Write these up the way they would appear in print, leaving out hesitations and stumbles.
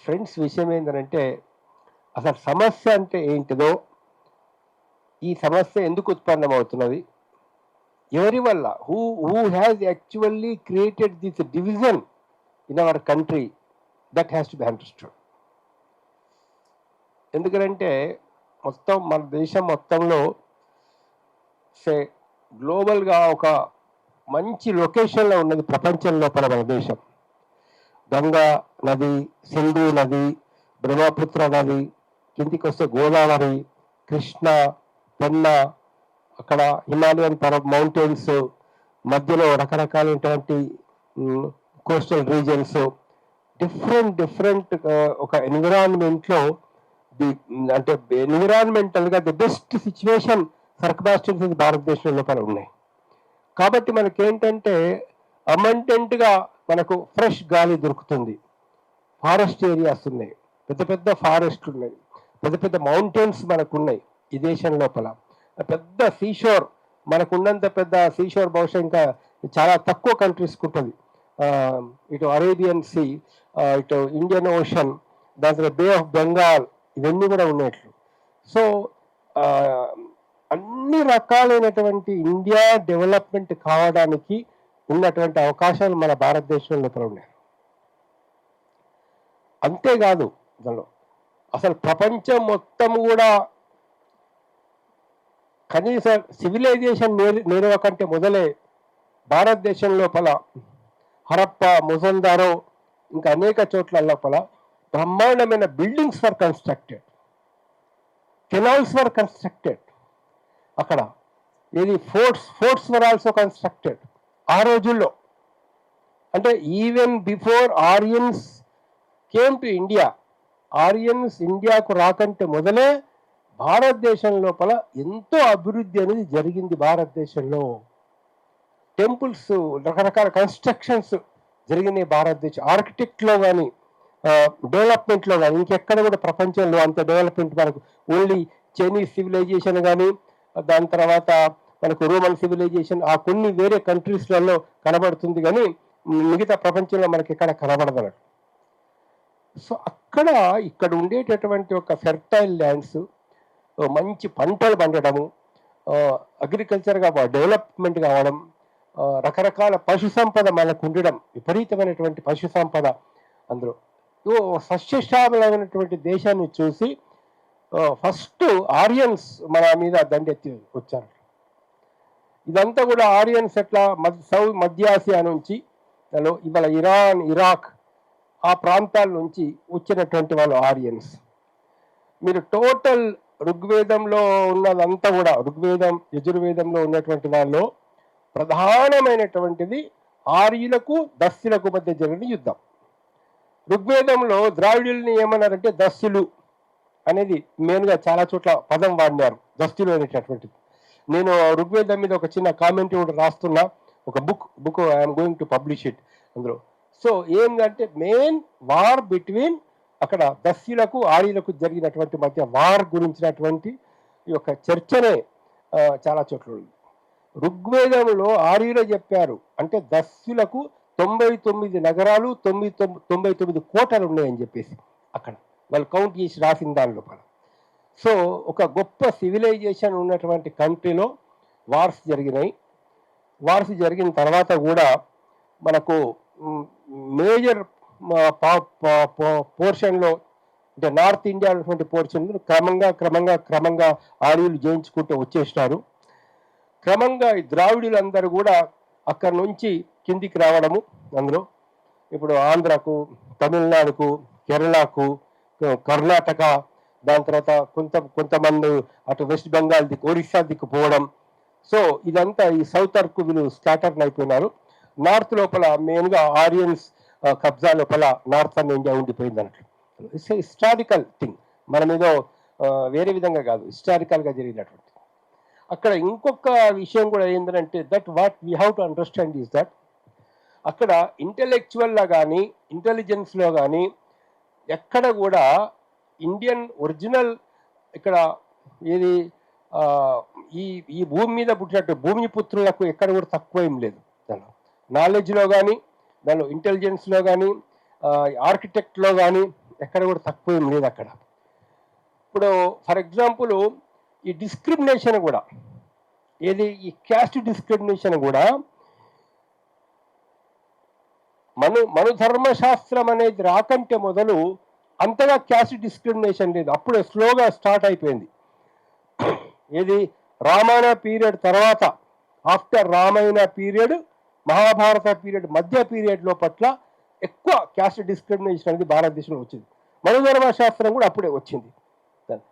Friends విషయం ఏంటంటే అసలు సమస్య అంటే ఏంటిదో, ఈ సమస్య ఎందుకు ఉత్పన్నమవుతున్నది, ఎవరి వల్ల, who has actually created this division in our country, that has to be understood. ఎందుకంటే మొత్తం మన దేశం మొత్తంలో సే గ్లోబల్గా ఒక మంచి లొకేషన్లో ఉన్నది ప్రపంచం లోపల మన దేశం. గంగా నది, సింధు నది, బ్రహ్మపుత్ర నది, కిందికి వస్తే గోదావరి, కృష్ణ, పెన్న, అక్కడ హిమాలయన్ మౌంటైన్స్, మధ్యలో రకరకాలైనటువంటి కోస్టల్ రీజన్స్, డిఫరెంట్ ఒక ఎన్విరాన్మెంట్లో అంటే ఎన్విరాన్మెంటల్గా ది బెస్ట్ సిచ్యువేషన్ సర్కమాస్టెన్సెస్ భారతదేశం లోపల ఉన్నాయి. కాబట్టి మనకేంటంటే అమంటెంట్గా మనకు ఫ్రెష్ గాలి దొరుకుతుంది, ఫారెస్ట్ ఏరియాస్ ఉన్నాయి, పెద్ద పెద్ద ఫారెస్ట్లు ఉన్నాయి, పెద్ద పెద్ద మౌంటైన్స్ మనకున్నాయి ఈ దేశం లోపల. పెద్ద సీషోర్, మనకున్నంత పెద్ద సీషోర్ బహుశా ఇంకా చాలా తక్కువ కంట్రీస్కి ఉంటుంది. ఇటు అరేబియన్ సీ, ఇటు ఇండియన్ ఓషన్, దాని తర్వాత బే ఆఫ్ బెంగాల్, ఇవన్నీ కూడా ఉన్నట్లు. సో అన్ని రకాలైనటువంటి ఇండియా డెవలప్మెంట్ కావడానికి ఉన్నటువంటి అవకాశాలు మన భారతదేశం లోపల ఉన్నాయి. అంతేకాదు, దానిలో అసలు ప్రపంచం మొత్తం కూడా కనీస సివిలైజేషన్ నేర్వ కంటే మొదలే భారతదేశం లోపల హరప్ప, మొజందారో, ఇంకా అనేక చోట్ల లోపల బ్రహ్మాండమైన బిల్డింగ్స్ వర్ కన్స్ట్రక్టెడ్, కెనాల్స్ వర్ కన్స్ట్రక్టెడ్. అక్కడ ఏది ఫోర్ట్స్ వర్ ఆల్సో కన్స్ట్రక్టెడ్ ఆ రోజుల్లో. అంటే even before ఆరియన్స్ came to India, ఆరియన్స్ ఇండియాకు రాకంటే మొదలే భారతదేశం లోపల ఎంతో అభివృద్ధి అనేది జరిగింది. భారతదేశంలో టెంపుల్స్, రకరకాల కన్స్ట్రక్షన్స్ జరిగినాయి భారతదేశం. ఆర్కిటెక్ట్లో కానీ, డెవలప్మెంట్లో కానీ ఇంకెక్కడ కూడా ప్రపంచంలో అంత డెవలప్మెంట్ మనకు ఓన్లీ చైనీస్ సివిలైజేషన్ కానీ, దాని తర్వాత మనకు రోమన్ సివిలైజేషన్ ఆ కొన్ని వేరే కంట్రీస్లలో కనబడుతుంది, కానీ మిగతా ప్రపంచంలో మనకి ఎక్కడ కనబడదు. సో ఇక్కడ ఉండేటటువంటి ఒక ఫెర్టైల్ ల్యాండ్స్, మంచి పంటలు పండడము, అగ్రికల్చర్గా డెవలప్మెంట్ కావడం, రకరకాల పశు సంపద మనకు ఉండడం, విపరీతమైనటువంటి పశు సంపద. అందులో సస్యశ్యామలమైనటువంటి దేశాన్ని చూసి ఫస్ట్ ఆరియన్స్ మన మీద దండెత్తి వచ్చారు. ఇదంతా కూడా ఆరియన్స్ ఎట్లా మధ్య ఆసియా నుంచి, ఇవాళ ఇరాన్, ఇరాక్ ఆ ప్రాంతాల నుంచి వచ్చినటువంటి వాళ్ళు ఆరియన్స్. మీరు టోటల్ ఋగ్వేదంలో ఉన్నదంతా కూడా, ఋగ్వేదం, యజుర్వేదంలో ఉన్నటువంటి దానిలో ప్రధానమైనటువంటిది ఆర్యులకు దస్యులకు మధ్య జరిగిన యుద్ధం. ఋగ్వేదంలో ద్రావిడుల్ని ఏమన్నారంటే దస్యులు అనేది మెయిన్గా చాలా చోట్ల పదం వాడినారు, దస్యులు అనేటటువంటిది. నేను ఋగ్వేదం మీద ఒక చిన్న కామెంట్ కూడా రాస్తున్నా, ఒక book I'm going to publish it అందులో. సో ఏంటంటే మెయిన్ వార్ బిట్వీన్ అక్కడ దస్యులకు ఆర్యులకు జరిగినటువంటి మధ్య వార్ గురించినటువంటి ఈ యొక్క చర్చనే చాలా చోట్ల ఉంది. ఋగ్వేదంలో ఆర్యులు చెప్పారు అంటే దస్యులకు 99 నగరాలు, 99 కోటలు ఉన్నాయని చెప్పేసి అక్కడ వాళ్ళు కౌంట్ చేసి రాసిన దాని లోపల. సో ఒక గొప్ప సివిలైజేషన్ ఉన్నటువంటి కంట్రీలో వార్స్ జరిగినాయి. వార్స్ జరిగిన తర్వాత కూడా మనకు మేజర్ పోర్షన్లో అంటే నార్త్ ఇండియా ఉన్నటువంటి పోర్షన్లో క్రమంగా ఆర్యులు జయించుకుంటూ వచ్చేసినారు. క్రమంగా ఈ ద్రావిడులందరూ కూడా అక్కడి నుంచి కిందికి రావడము. అందులో ఇప్పుడు ఆంధ్రకు, తమిళనాడుకు, కేరళకు, కర్ణాటక, దాని తర్వాత కొంతమంది అటు వెస్ట్ బెంగాల్ దిక్కు, ఒరిస్సా దిక్కు పోవడం. సో ఇదంతా ఈ సౌత్ అర్కు వీళ్ళు స్కాటర్న్ అయిపోయినారు. నార్త్ లోపల మెయిన్గా ఆరియన్స్ కబ్జా లోపల నార్త్ ఇండియా ఉండిపోయింది అన్నట్లు. ఇట్స్ హిస్టారికల్ థింగ్, మనం ఏదో వేరే విధంగా కాదు, హిస్టారికల్గా జరిగినటువంటి. అక్కడ ఇంకొక విషయం కూడా ఏంటంటే that what we have to understand is that అక్కడ ఇంటెలెక్చువల్లో కానీ ఇంటెలిజెన్స్లో కానీ ఎక్కడ కూడా ఇండియన్ ఒరిజినల్ ఇక్కడ ఏది ఈ భూమి మీద పుట్టినట్టు భూమి పుత్రులకు ఎక్కడ కూడా తక్కువ ఏం లేదు. దానిలో నాలెడ్జ్లో కానీ, దానిలో ఇంటెలిజెన్స్లో కానీ, ఆర్కిటెక్ట్లో కానీ ఎక్కడ కూడా తక్కువ ఏం లేదు అక్కడ. ఇప్పుడు ఫర్ ఎగ్జాంపుల్ ఈ డిస్క్రిమినేషన్ కూడా, ఏది ఈ క్యాస్ట్ డిస్క్రిమినేషన్ కూడా మను ధర్మశాస్త్రం అనేది రాకంటే మొదలు అంతగా క్యాస్ట్ డిస్క్రిమినేషన్ లేదు. అప్పుడే స్లోగా స్టార్ట్ అయిపోయింది. ఏది రామాయణ పీరియడ్ తర్వాత, after Ramayana period, Mahabharata period మధ్య పీరియడ్లో పట్ల ఎక్కువ క్యాస్ట్ డిస్క్రిమినేషన్ అనేది భారతదేశంలో వచ్చింది. మను ధర్మశాస్త్రం కూడా అప్పుడే వచ్చింది.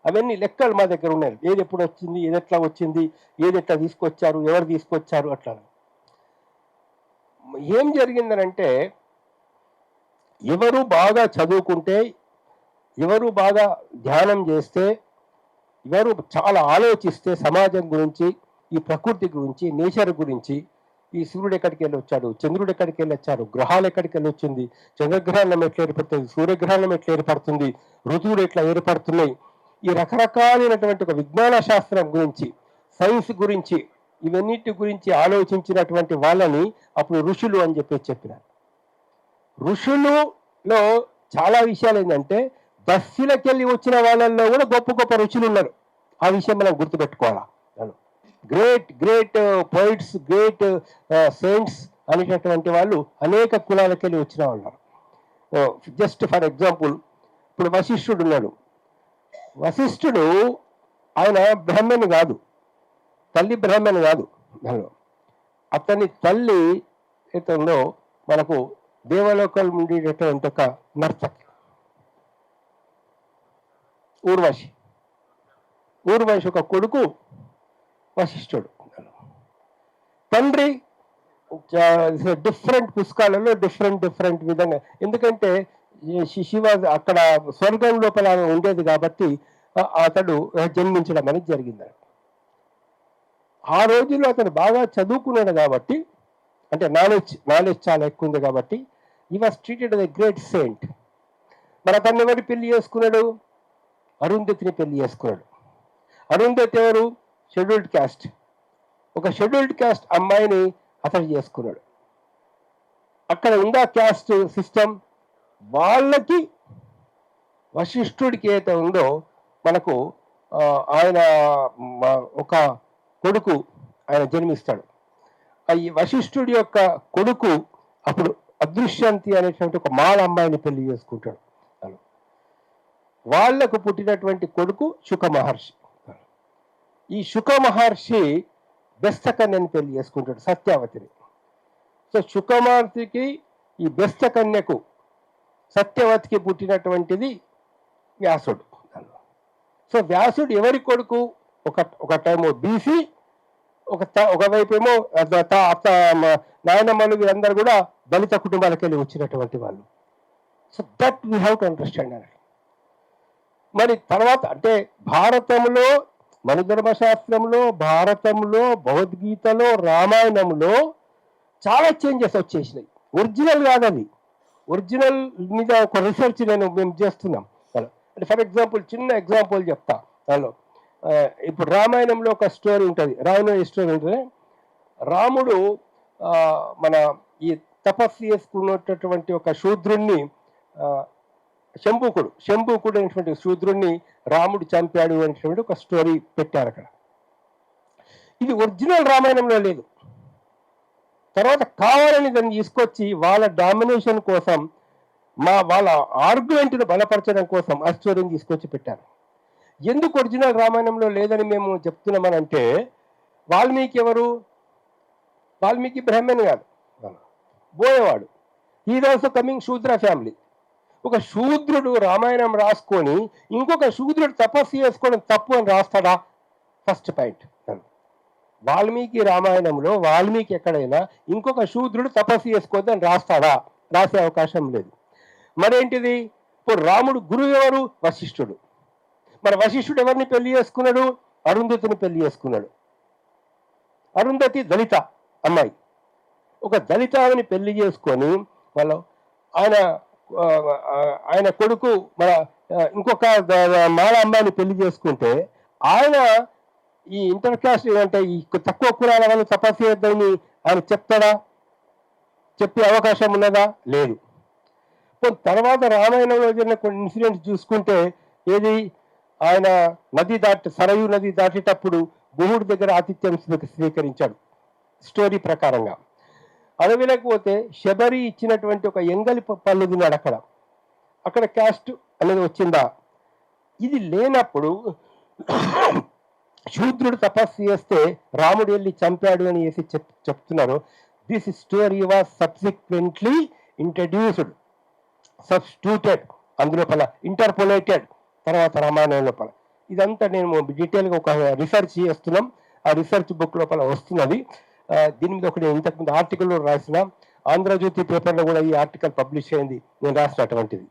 అవన్నీ లెక్కలు మా దగ్గర ఉన్నాయి. ఏది ఎప్పుడు వచ్చింది, ఏది ఎట్లా వచ్చింది, ఏది ఎట్లా తీసుకొచ్చారు, ఎవరు తీసుకొచ్చారు, అట్లా. ఏం జరిగిందనంటే, ఎవరు బాగా చదువుకుంటే, ఎవరు బాగా ధ్యానం చేస్తే, ఎవరు చాలా ఆలోచిస్తే సమాజం గురించి, ఈ ప్రకృతి గురించి, నేచర్ గురించి, ఈ సూర్యుడు ఎక్కడికి వెళ్ళి వచ్చాడు, చంద్రుడు ఎక్కడికి వెళ్ళి వచ్చారు, గ్రహాలు ఎక్కడికి వెళ్ళి వచ్చింది, చంద్రగ్రహణం ఎట్లా ఏర్పడుతుంది, సూర్యగ్రహణం ఎట్లా ఏర్పడుతుంది, ఋతువులు ఎట్లా ఏర్పడుతున్నాయి, ఈ రకరకాలైనటువంటి ఒక విజ్ఞాన శాస్త్రం గురించి, సైన్స్ గురించి, ఇవన్నిటి గురించి ఆలోచించినటువంటి వాళ్ళని అప్పుడు ఋషులు అని చెప్పినారు. ఋషులులో చాలా విషయాలు ఏంటంటే, దస్యులకెళ్ళి వచ్చిన వాళ్ళల్లో కూడా గొప్ప గొప్ప ఋషులు ఉన్నారు. ఆ విషయం మనం గుర్తుపెట్టుకోవాలా. Great great poets, great saints అనేటటువంటి వాళ్ళు అనేక కులాలకెళ్ళి వచ్చిన వాళ్ళు. జస్ట్ ఫర్ ఎగ్జాంపుల్, ఇప్పుడు వశిష్ఠుడు ఉన్నాడు. వశిష్ఠుడు ఆయన బ్రాహ్మణి కాదు, తల్లి బ్రాహ్మణి కాదు. అతని తల్లి ఏతంలో మనకు దేవలోకల్ ఉండేటటువంటి ఒక నర్తకి, ఊర్వశి. ఊర్వశి ఒక కొడుకు వశిష్ఠుడు. తండ్రి డిఫరెంట్ పుస్తకాలలో డిఫరెంట్ విధంగా, ఎందుకంటే శివ అక్కడ స్వర్గం లోపల ఉండేది కాబట్టి అతడు జన్మించడం అనేది జరిగింది. ఆ రోజుల్లో అతను బాగా చదువుకున్నాడు కాబట్టి, అంటే నాలెడ్జ్ చాలా ఎక్కువ ఉంది కాబట్టి, ఈ was treated as a great Saint. మరి అతన్ని ఎవరు పెళ్లి చేసుకున్నాడు? అరుంధతిని పెళ్లి చేసుకున్నాడు. అరుంధతి ఎవరు? Scheduled caste. ఒక షెడ్యూల్డ్ క్యాస్ట్ అమ్మాయిని అతను చేసుకున్నాడు. అక్కడ ఉందా క్యాస్ట్ సిస్టమ్? వాళ్ళకి వశిష్ఠుడికి ఏదైతే ఉందో, మనకు ఆయన ఒక కొడుకు ఆయన జన్మిస్తాడు. ఈ వశిష్ఠుడి యొక్క కొడుకు అప్పుడు అదృశ్యంతి అనేటువంటి ఒక మాల అమ్మాయిని పెళ్లి చేసుకుంటాడు. వాళ్లకు పుట్టినటువంటి కొడుకు శుక మహర్షి. ఈ శుక మహర్షి బెస్తకన్యని పెళ్లి చేసుకుంటాడు, సత్యవతిని. సో శుక మహర్షికి ఈ బెస్తకన్యకు సత్యవతికి పుట్టినటువంటిది వ్యాసుడు. సో వ్యాసుడు ఎవరి కొడుకు? ఒక టైము బీసీ, ఒకవైపు ఏమో నాయనమ్మలు, వీరందరూ కూడా దళిత కుటుంబాలకు వెళ్ళి వచ్చినటువంటి వాళ్ళు. So that we have to understand అన్నట్టు. మరి తర్వాత అంటే భారతంలో, మన ధర్మశాస్త్రంలో, భారతంలో, భగవద్గీతలో, రామాయణంలో చాలా చేంజెస్ వచ్చేసినాయి. ఒరిజినల్ కాదని, ఒరిజినల్ మీద ఒక రీసెర్చ్ మేము చేస్తున్నాం. అంటే ఫర్ ఎగ్జాంపుల్, చిన్న ఎగ్జాంపుల్ చెప్తా. దానిలో ఇప్పుడు రామాయణంలో ఒక స్టోరీ ఉంటుంది. రామాయణ స్టోరీ ఉంటుంది. రాముడు మన ఈ తపస్సు చేసుకున్నటువంటి ఒక శూద్రుణ్ణి, శంభూకుడు అనేటువంటి శూద్రుణ్ణి రాముడు చంపాడు అనేటువంటి ఒక స్టోరీ పెట్టారు అక్కడ. ఇది ఒరిజినల్ రామాయణంలో లేదు. తర్వాత కావాలని దాన్ని తీసుకొచ్చి వాళ్ళ డామినేషన్ కోసం, వాళ్ళ ఆర్గ్యుమెంట్ను బలపరచడం కోసం ఆ స్టోరీని తీసుకొచ్చి పెట్టారు. ఎందుకు ఒరిజినల్ రామాయణంలో లేదని మేము చెప్తున్నామనంటే, వాల్మీకి ఎవరు? వాల్మీకి బ్రాహ్మణ్ కాదు, బోయేవాడు. ఈజ్ ఆల్సో కమింగ్ శూద్ర ఫ్యామిలీ. ఒక శూద్రుడు రామాయణం రాసుకొని ఇంకొక శూద్రుడు తపస్సు చేసుకోవడం తప్పు అని రాస్తాడా? First point. వాల్మీకి రామాయణంలో వాల్మీకి ఎక్కడైనా ఇంకొక శూద్రుడు తపస్సు చేసుకోవద్దని రాస్తాడా? రాసే అవకాశం లేదు. మరేంటిది? ఇప్పుడు రాముడు గురువు ఎవరు? వశిష్ఠుడు. మరి వశిష్ఠుడు ఎవరిని పెళ్లి చేసుకున్నాడు? అరుంధతిని పెళ్లి చేసుకున్నాడు. అరుంధతి దళిత అమ్మాయి. ఒక దళిత ఆమెని పెళ్లి చేసుకొని వాళ్ళు ఆయన కొడుకు మన ఇంకొక మాల అమ్మాయిని పెళ్లి చేసుకుంటే, ఆయన ఈ ఇంటర్ క్యాస్ట్ అంటే ఈ తక్కువ కులాల వాళ్ళు తపస్సు చేద్దామని ఆయన చెప్తాడా? చెప్పే అవకాశం ఉన్నదా? లేదు. తర్వాత రామాయణంలో జరిగిన కొన్ని ఇన్సిడెంట్స్ చూసుకుంటే ఏది ఆయన సరయూ నది దాటేటప్పుడు గుహుడి దగ్గర ఆతిథ్యం స్వీకరించాడు స్టోరీ ప్రకారంగా. అడవిలోకి పోతే శబరి ఇచ్చినటువంటి ఒక ఎంగలి పళ్ళు తిన్నాడు అక్కడ క్యాస్ట్ అనేది వచ్చిందా? ఇది లేనప్పుడు శూద్రుడు తపస్సు చేస్తే రాముడు వెళ్ళి చంపాడు అని వేసి చెప్తున్నారు. This story was subsequently introduced, substituted, అందులోపల ఇంటర్పోలేటెడ్ తర్వాత రామాయణం లోపల. ఇదంతా నేను డీటెయిల్గా ఒక రీసెర్చ్ చేస్తున్నాం. ఆ రీసెర్చ్ బుక్ లోపల వస్తున్నది. దీని మీద ఒకటి ఇంతకుముందు ఆర్టికల్లో రాసిన ఆంధ్రజ్యోతి పేపర్లో కూడా ఈ ఆర్టికల్ పబ్లిష్ అయింది నేను రాసినటువంటిది.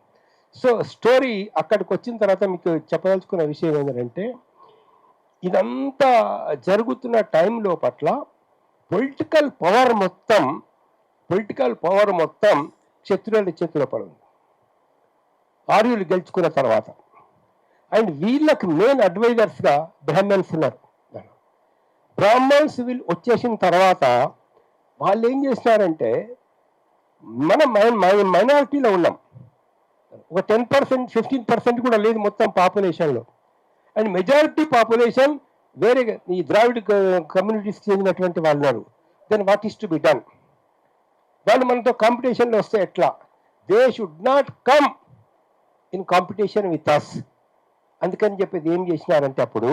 సో స్టోరీ అక్కడికి వచ్చిన తర్వాత మీకు చెప్పదలుచుకున్న విషయం ఏంటంటే, ఇదంతా జరుగుతున్న టైంలో పట్ల పొలిటికల్ పవర్ మొత్తం క్షత్రియుల చేతిలో పడింది ఆర్యులు గెలుచుకున్న తర్వాత. అండ్ వీళ్ళకి మెయిన్ అడ్వైజర్స్గా బ్రాహ్మణ్స్ ఉన్నారు. బ్రాహ్మణ్స్ వీళ్ళు వచ్చేసిన తర్వాత వాళ్ళు ఏం చేసినారంటే, మనం మైనారిటీలో ఉన్నాం, ఒక 10%, 15% కూడా లేదు మొత్తం పాపులేషన్లో. అండ్ మెజారిటీ పాపులేషన్ వేరే ఈ ద్రావిడ కమ్యూనిటీస్కి చెందినటువంటి వాళ్ళు ఉన్నారు. Then what is to be done? వాళ్ళు మనతో కాంపిటీషన్లో వస్తే ఎట్లా? They should not come in competition with us. అందుకని చెప్పేది ఏం చేసినారంటే, అప్పుడు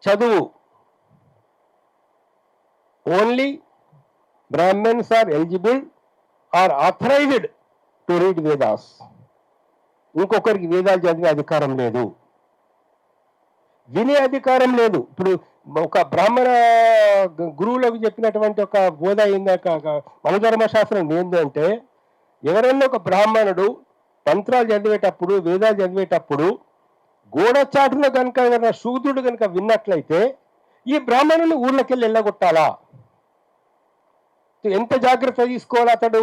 చదువు only Brahmins are eligible or authorised to read Vedas. ఇంకొకరికి వేదాలు చదివే అధికారం లేదు, వినే అధికారం లేదు. ఇప్పుడు ఒక బ్రాహ్మణ గురువులకు చెప్పినటువంటి ఒక బోధ ఏందాక మనధర్మశాస్త్రం ఏంటంటే, ఎవరైనా ఒక బ్రాహ్మణుడు మంత్రాలు చదివేటప్పుడు వేదాలు చదివేటప్పుడు గోడచాటులో కనుక ఎవరైనా శూద్రుడు కనుక విన్నట్లయితే ఈ బ్రాహ్మణుని ఊర్లోకి వెళ్ళి వెళ్ళగొట్టాలా? ఎంత జాగ్రత్త తీసుకోవాలి అతడు?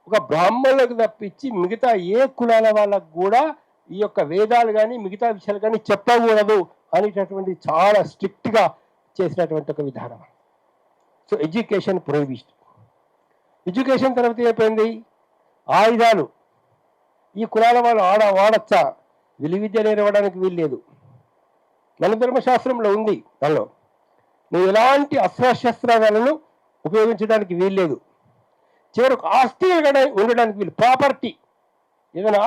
ఒక బ్రాహ్మణులకు తప్పించి మిగతా ఏ కులాల వాళ్ళకు కూడా ఈ యొక్క వేదాలు కానీ మిగతా విషయాలు కానీ చెప్పకూడదు అనేటటువంటి చాలా స్ట్రిక్ట్గా చేసినటువంటి ఒక విధానం. So education prohibition. ఎడ్యుకేషన్ తర్వాత అయిపోయింది ఆయుధాలు. ఈ కులాల వాళ్ళు వాడచ్చా? విలువిద్య నేర్వడానికి వీల్లేదు. మన ధర్మశాస్త్రంలో ఉంది, దానిలో నువ్వు ఎలాంటి అస్త్రశస్త్రాలను ఉపయోగించడానికి వీల్లేదు. చివరకు ఆస్తి ఉండడానికి వీలు. ప్రాపర్టీ, ఏదైనా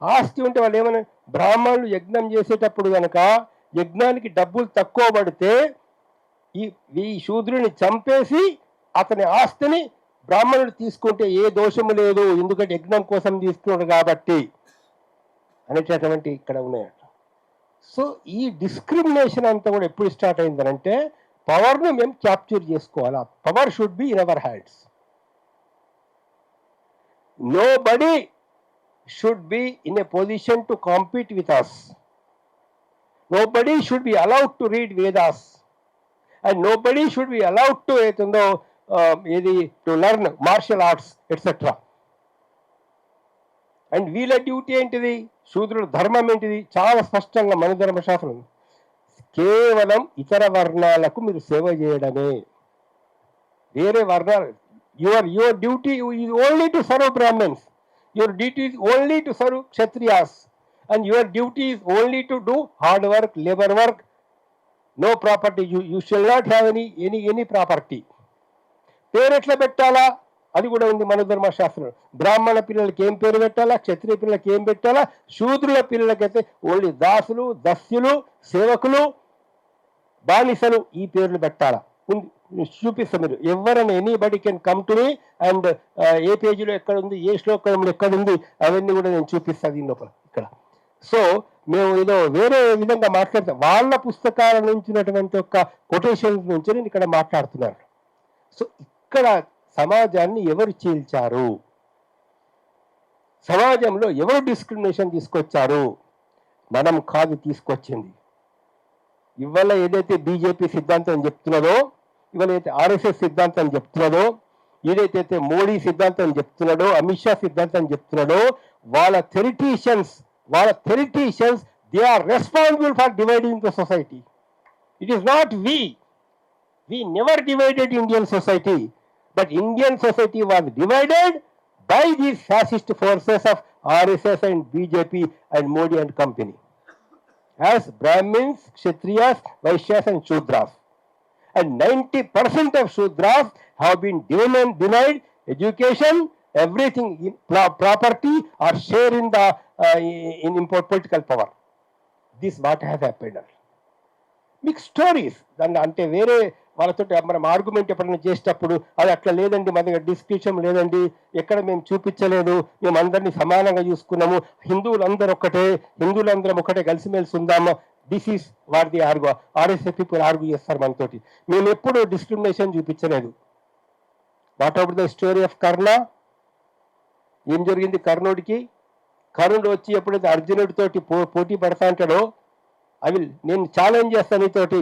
ఆస్తి ఉంటే వాళ్ళు ఏమైనా బ్రాహ్మణులు యజ్ఞం చేసేటప్పుడు కనుక యజ్ఞానికి డబ్బులు తక్కువ పడితే ఈ శూద్రుని చంపేసి అతని ఆస్తిని బ్రాహ్మణుడు తీసుకుంటే ఏ దోషము లేదు, ఎందుకంటే యజ్ఞం కోసం తీసుకున్నాడు కాబట్టి అనేటటువంటి ఇక్కడ ఉన్నాయట. సో ఈ డిస్క్రిమినేషన్ అంతా కూడా ఎప్పుడు స్టార్ట్ అయిందనంటే, పవర్ను మేము క్యాప్చర్ చేసుకోవాలి. Power should be in our hands. Nobody should be in a position to compete with us. Nobody should be allowed to read Vedas, and nobody should be allowed to to learn martial arts, etc. And వీళ్ళ duty ఏంటిది? శూద్రుల ధర్మం ఏంటిది? చాలా స్పష్టంగా మన ధర్మశాస్త్రం, కేవలం ఇతర వర్ణాలకు మీరు సేవ చేయడమే. వేరే వర్ణాలు, your duty is only to serve Brahmins. Your duty is only to serve Kshatriyas, and your duty is only to do hard work, labor work. No property. You shall not have any property. పేరు ఎట్లా పెట్టాలా అది కూడా ఉంది మన ధర్మశాస్త్రం. బ్రాహ్మణ పిల్లలకి ఏం పేరు పెట్టాలా, క్షత్రియ పిల్లలకి ఏం పెట్టాలా, శూద్రుల పిల్లలకైతే ఓన్లీ దాసులు, దస్యులు, సేవకులు, బానిసలు ఈ పేర్లు పెట్టాలా. చూపిస్తాం మీరు ఎవరైనా, anybody can come to me and ఏ పేజీలో ఎక్కడ ఉంది, ఏ శ్లోకంలో ఎక్కడ ఉంది, అవన్నీ కూడా నేను చూపిస్తాను దీని లోపల ఇక్కడ. సో మేము ఏదో వేరే విధంగా మాట్లాడతాం, వాళ్ళ పుస్తకాల నుంచినటువంటి ఒక కొటేషన్స్ నుంచి నేను ఇక్కడ మాట్లాడుతున్నాను. సో ఇక్కడ సమాజాన్ని ఎవరు చీల్చారు, సమాజంలో ఎవరు డిస్క్రిమినేషన్ తీసుకొచ్చారు? మనం కాదు తీసుకొచ్చింది. ఇవాళ ఏదైతే బీజేపీ సిద్ధాంతం చెప్తున్నదో, ఇవాళ అయితే ఆర్ఎస్ఎస్ సిద్ధాంతం చెప్తున్నదో, ఏదైతే మోడీ సిద్ధాంతం చెప్తున్నాడో, అమిత్ షా సిద్ధాంతం చెప్తున్నాడో, వాళ్ళ theoreticians they are responsible for dividing the society. It is not we never divided Indian society, but Indian society was divided by these fascist forces of RSS and BJP and Modi and company as Brahmins, Kshatriyas, Vaishyas and Shudras. And 90% of Shudras have been denied education, everything, property or share in the in political power. This what has happened. మీకు stories దాన్ని అంటే వేరే వాళ్ళతో మనం argument ఎప్పుడైనా చేసేటప్పుడు అది అట్లా లేదండి, మన దగ్గర డిస్క్రిప్షన్ లేదండి, ఎక్కడ మేము చూపించలేదు, మేము అందరినీ సమానంగా చూసుకున్నాము, హిందువులందరం ఒకటే కలిసిమెలిసి ఉందాము. This is what the RSS people argue చేస్తారు మనతోటి. మేము ఎప్పుడు డిస్క్రిమినేషన్ చూపించలేదు. What about the story of Karna? ఏం జరిగింది కర్ణుడికి? కర్ణుడు వచ్చి ఎప్పుడైతే అర్జునుడితోటి పోటీ పడతా అంటాడో, నేను ఛాలెంజ్ చేస్తాను నీతోటి,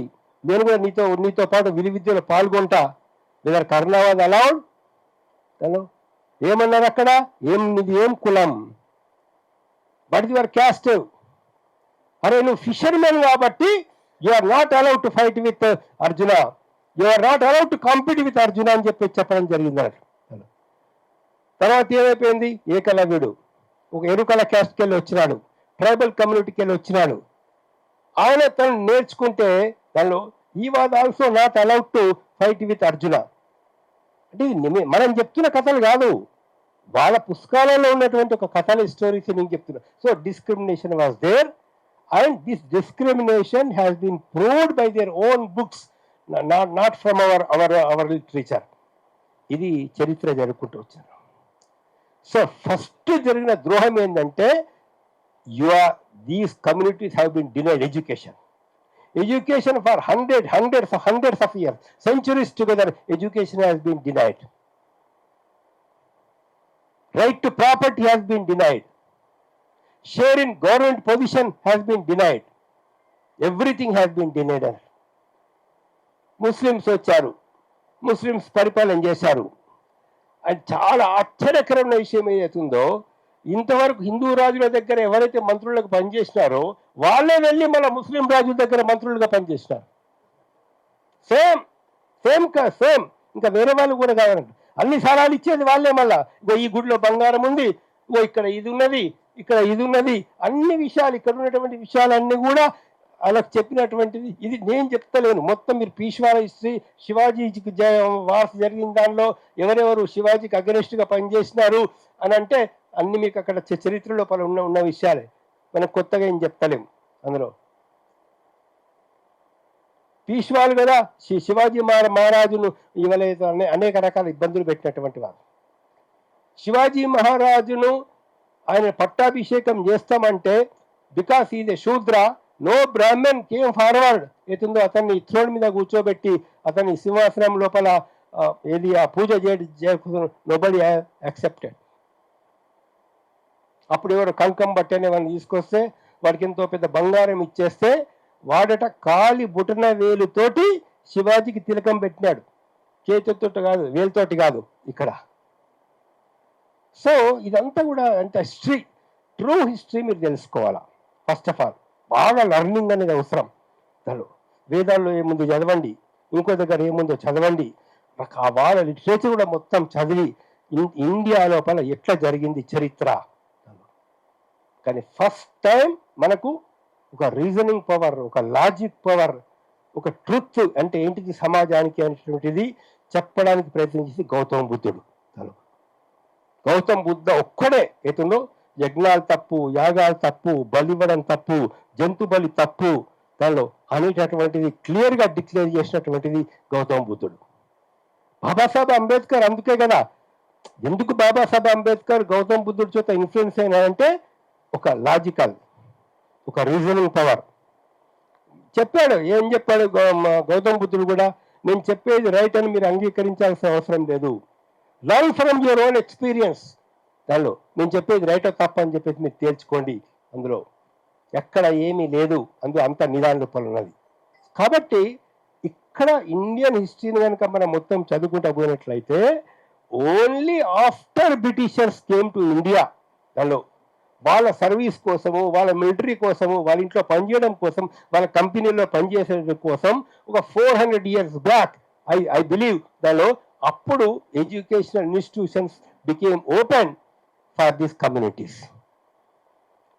నేను కూడా నీతో పాటు విలువిద్యలో పాల్గొంటా. లేదా కర్ణ వాజ్ అలౌడ్? ఏమన్నారు అక్కడ? నీది ఏం కులం? What is your caste? అరే నువ్వు ఫిషర్మెన్ కాబట్టి you are not allowed to fight with Arjuna, you are not allowed to compete with Arjuna అని చెప్పడం జరిగింది. తర్వాత ఏమైపోయింది? ఏకలవ్యుడు ఒక ఎరుకల క్యాస్ట్కి వెళ్ళి వచ్చినాడు, ట్రైబల్ కమ్యూనిటీకి వెళ్ళి వచ్చినాడు. ఆయన తను నేర్చుకుంటే దానిలో ఈ was also not allowed to fight with Arjuna. అంటే మనం చెప్తున్న కథలు కాదు, వాళ్ళ పుస్తకాలలో ఉన్నటువంటి ఒక కథల స్టోరీస్ నేను చెప్తున్నా. So discrimination was there and this discrimination has been proved by their own books, not from our literature. ఇది చరిత్ర జరుపుకుంటూ వచ్చారు. సో ఫస్ట్ జరిగిన ద్రోహం ఏంటంటే these communities have been denied education for hundreds of years, centuries together. Education has been denied. Right to property has been denied. Share in government position has been denied. Everything has been denied. Muslims వచ్చారు, Muslims పరిపాలన చేశారు. And చాలా ఆశ్చర్యకరమైన విషయం ఏదైతుందో, ఇంతవరకు హిందూ రాజుల దగ్గర ఎవరైతే మంత్రులకు పనిచేసినారో వాళ్ళే వెళ్ళి మన ముస్లిం రాజుల దగ్గర మంత్రులుగా పనిచేసినారు. సేమ్ ఇంకా వేరే వాళ్ళు కూడా కావాలంట. అన్ని సారాలు ఇచ్చేది వాళ్ళే. మళ్ళా ఈ గుడిలో బంగారం ఉంది, ఇక్కడ ఇది ఉన్నది, ఇక్కడ ఇది ఉన్నది, అన్ని విషయాలు, ఇక్కడ ఉన్నటువంటి విషయాలన్నీ కూడా వాళ్ళకి చెప్పినటువంటిది. ఇది నేను చెప్తలేను, మొత్తం మీరు పీష్వాల హిస్టరీ, శివాజీకి వార్స్ జరిగిన దానిలో ఎవరెవరు శివాజీకి అగెనిస్ట్గా పనిచేసినారు అని అంటే అన్ని మీకు అక్కడ చరిత్ర లోపల ఉన్న విషయాలే, మనం కొత్తగా ఏం చెప్తలేము. అందులో పీష్వాలు కదా శివాజీ మహారాజును ఇవ్వలేదు, అనేక రకాల ఇబ్బందులు పెట్టినటువంటి వారు. శివాజీ మహారాజును ఆయన పట్టాభిషేకం చేస్తామంటే బికాస్ ఈజ్ ఎ శూద్ర, నో బ్రాహ్మణ్ కేమ్ ఫార్వర్డ్. ఏతుందో అతన్ని థ్రోన్ మీద కూర్చోబెట్టి అతన్ని సింహాసనం లోపల ఏది ఆ పూజ చేయకుండా నోబడి యాక్సెప్టెడ్. అప్పుడు ఎవరు కంకం బట్టి అనే వాళ్ళని తీసుకొస్తే వాడికి ఎంతో పెద్ద బంగారం ఇచ్చేస్తే వాడట కాలి బుటన వేలుతోటి శివాజీకి తిలకం పెట్టినాడు, చేతితోటి కాదు, వేలుతోటి కాదు ఇక్కడ. సో ఇదంతా కూడా అంటే హిస్టరీ, ట్రూ హిస్టరీ మీరు తెలుసుకోవాలా. ఫస్ట్ ఆఫ్ ఆల్ బాగా లర్నింగ్ అనేది అవసరం. దానిలో వేదాల్లో ఏముందో చదవండి, ఇంకో దగ్గర ఏముందో చదవండి, వాళ్ళ లిటరేచర్ కూడా మొత్తం చదివి ఇండియా లోపల ఎట్లా జరిగింది చరిత్ర. కానీ ఫస్ట్ టైం మనకు ఒక రీజనింగ్ పవర్, ఒక లాజిక్ పవర్, ఒక ట్రూత్ అంటే ఏంటిది సమాజానికి అనేటువంటిది చెప్పడానికి ప్రయత్నించేసి గౌతమ బుద్ధుడు. గౌతమ బుద్ధ ఒక్కడే ఏతుందో యజ్ఞాలు తప్పు, యాగాలు తప్పు, బలివ్వడం తప్పు, జంతు బలి తప్పు దానిలో అనేటటువంటిది క్లియర్గా డిక్లేర్ చేసినటువంటిది గౌతమ బుద్ధుడు. బాబాసాహెబ్ అంబేద్కర్ అందుకే కదా, ఎందుకు బాబాసాహెబ్ అంబేద్కర్ గౌతమ బుద్ధుడి చేత ఇన్ఫ్లుయెన్స్ అయినాడంటే ఒక లాజికల్, ఒక రీజనింగ్ పవర్ చెప్పాడు. ఏం చెప్పాడు గౌతమ బుద్ధుడు కూడా? నేను చెప్పేది రైట్ అని మీరు అంగీకరించాల్సిన అవసరం లేదు, learn from your own experience. దానిలో నేను చెప్పేది రైట్ తప్ప అని చెప్పేసి మీరు తేల్చుకోండి. అందులో ఎక్కడ ఏమీ లేదు, అందులో అంత నిదాన లోపల ఉన్నది. కాబట్టి ఇక్కడ ఇండియన్ హిస్టరీని కనుక మనం మొత్తం చదువుకుంటూ పోయినట్లయితే only after Britishers came to India, దానిలో వాళ్ళ సర్వీస్ కోసము, వాళ్ళ మిలిటరీ కోసము, వాళ్ళ ఇంట్లో పనిచేయడం కోసం, వాళ్ళ కంపెనీలో పనిచేసే కోసం ఒక 400 years బ్యాక్ ఐ బిలీవ్ దానిలో అప్పుడు educational institutions became open for these communities.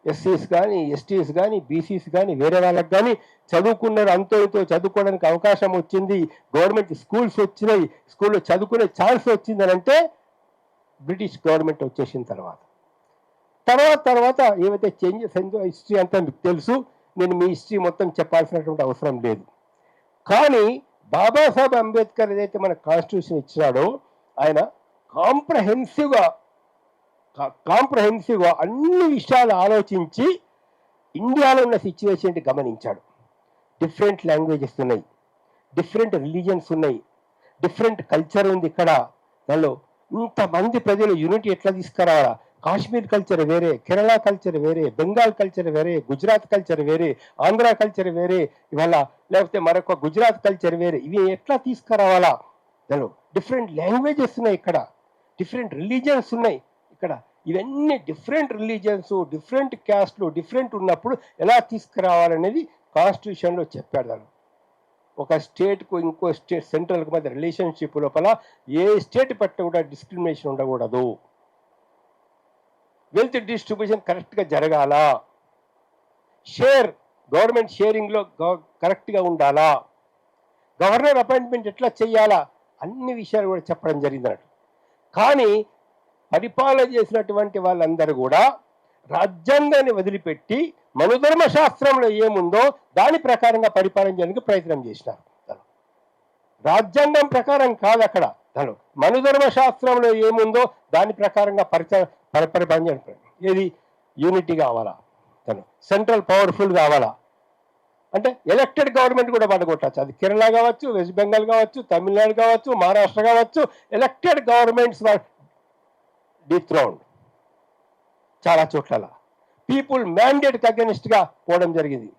ఎస్సీస్ కానీ, ఎస్టీస్ కానీ, బీసీస్ కానీ, వేరే వాళ్ళకి కానీ చదువుకున్నారు, అంతో ఇంతో చదువుకోవడానికి అవకాశం వచ్చింది, గవర్నమెంట్ స్కూల్స్ వచ్చినాయి, స్కూల్లో చదువుకునే ఛాన్స్ వచ్చిందని అంటే బ్రిటిష్ గవర్నమెంట్ వచ్చేసిన తర్వాత ఏవైతే చేంజెస్ అయిందో హిస్టరీ అంతా మీకు తెలుసు. నేను మీ హిస్టరీ మొత్తం చెప్పాల్సినటువంటి అవసరం లేదు. కానీ బాబాసాహెబ్ అంబేద్కర్ ఏదైతే మన కాన్స్టిట్యూషన్ ఇచ్చినాడో ఆయన కాంప్రహెన్సివ్గా అన్ని విషయాలు ఆలోచించి ఇండియాలో ఉన్న సిచ్యువేషన్ గమనించాడు. డిఫరెంట్ లాంగ్వేజెస్ ఉన్నాయి, డిఫరెంట్ రిలీజియన్స్ ఉన్నాయి, డిఫరెంట్ కల్చర్ ఉంది ఇక్కడ. దానిలో ఇంతమంది ప్రజలు యూనిటీ ఎట్లా తీసుకురావాలా? కాశ్మీర్ కల్చర్ వేరే, కేరళ కల్చర్ వేరే, బెంగాల్ కల్చర్ వేరే, గుజరాత్ కల్చర్ వేరే, ఆంధ్ర కల్చర్ వేరే, ఇవాళ లేకపోతే మరొక గుజరాత్ కల్చర్ వేరే, ఇవి ఎట్లా తీసుకురావాలా? దానిలో డిఫరెంట్ లాంగ్వేజెస్ ఉన్నాయి, ఇక్కడ డిఫరెంట్ రిలీజియన్స్ ఉన్నాయి ఇక్కడ. ఇవన్నీ డిఫరెంట్ రిలీజియన్స్, డిఫరెంట్ క్యాస్ట్లు, డిఫరెంట్ ఉన్నప్పుడు ఎలా తీసుకురావాలనేది కాన్స్టిట్యూషన్లో చెప్పాడు. దాన్ని ఒక స్టేట్కు ఇంకో స్టేట్ సెంట్రల్కి మధ్య రిలేషన్షిప్ లోపల ఏ స్టేట్ పట్ల కూడా డిస్క్రిమినేషన్ ఉండకూడదు, వెల్త్ డిస్ట్రిబ్యూషన్ కరెక్ట్గా జరగాల, గవర్నమెంట్ షేరింగ్లో కరెక్ట్గా ఉండాలా, గవర్నర్ అపాయింట్మెంట్ ఎట్లా చేయాలా, అన్ని విషయాలు కూడా చెప్పడం జరిగిందన్నట్టు. కానీ పరిపాలన చేసినటువంటి వాళ్ళందరూ కూడా రాజ్యాంగాన్ని వదిలిపెట్టి మనుధర్మ శాస్త్రంలో ఏముందో దాని ప్రకారంగా పరిపాలన చేయడానికి ప్రయత్నం చేసినారు. రాజ్యాంగం ప్రకారం కాదు అక్కడ, మనుధర్మ శాస్త్రంలో ఏముందో దాని ప్రకారంగా పరిపాలన చేయడం. ఏది యూనిటీ కావాలా, సెంట్రల్ పవర్ఫుల్ కావాలా అంటే ఎలక్టెడ్ గవర్నమెంట్ కూడా పడగొట్టచ్చు. అది కేరళ కావచ్చు, వెస్ట్ బెంగాల్ కావచ్చు, తమిళనాడు కావచ్చు, మహారాష్ట్ర కావచ్చు, ఎలక్టెడ్ గవర్నమెంట్స్ డిథ్రోన్డ్ చాలా చోట్ల. పీపుల్ మ్యాండేట్కి అగెనిస్ట్గా పోవడం జరిగింది.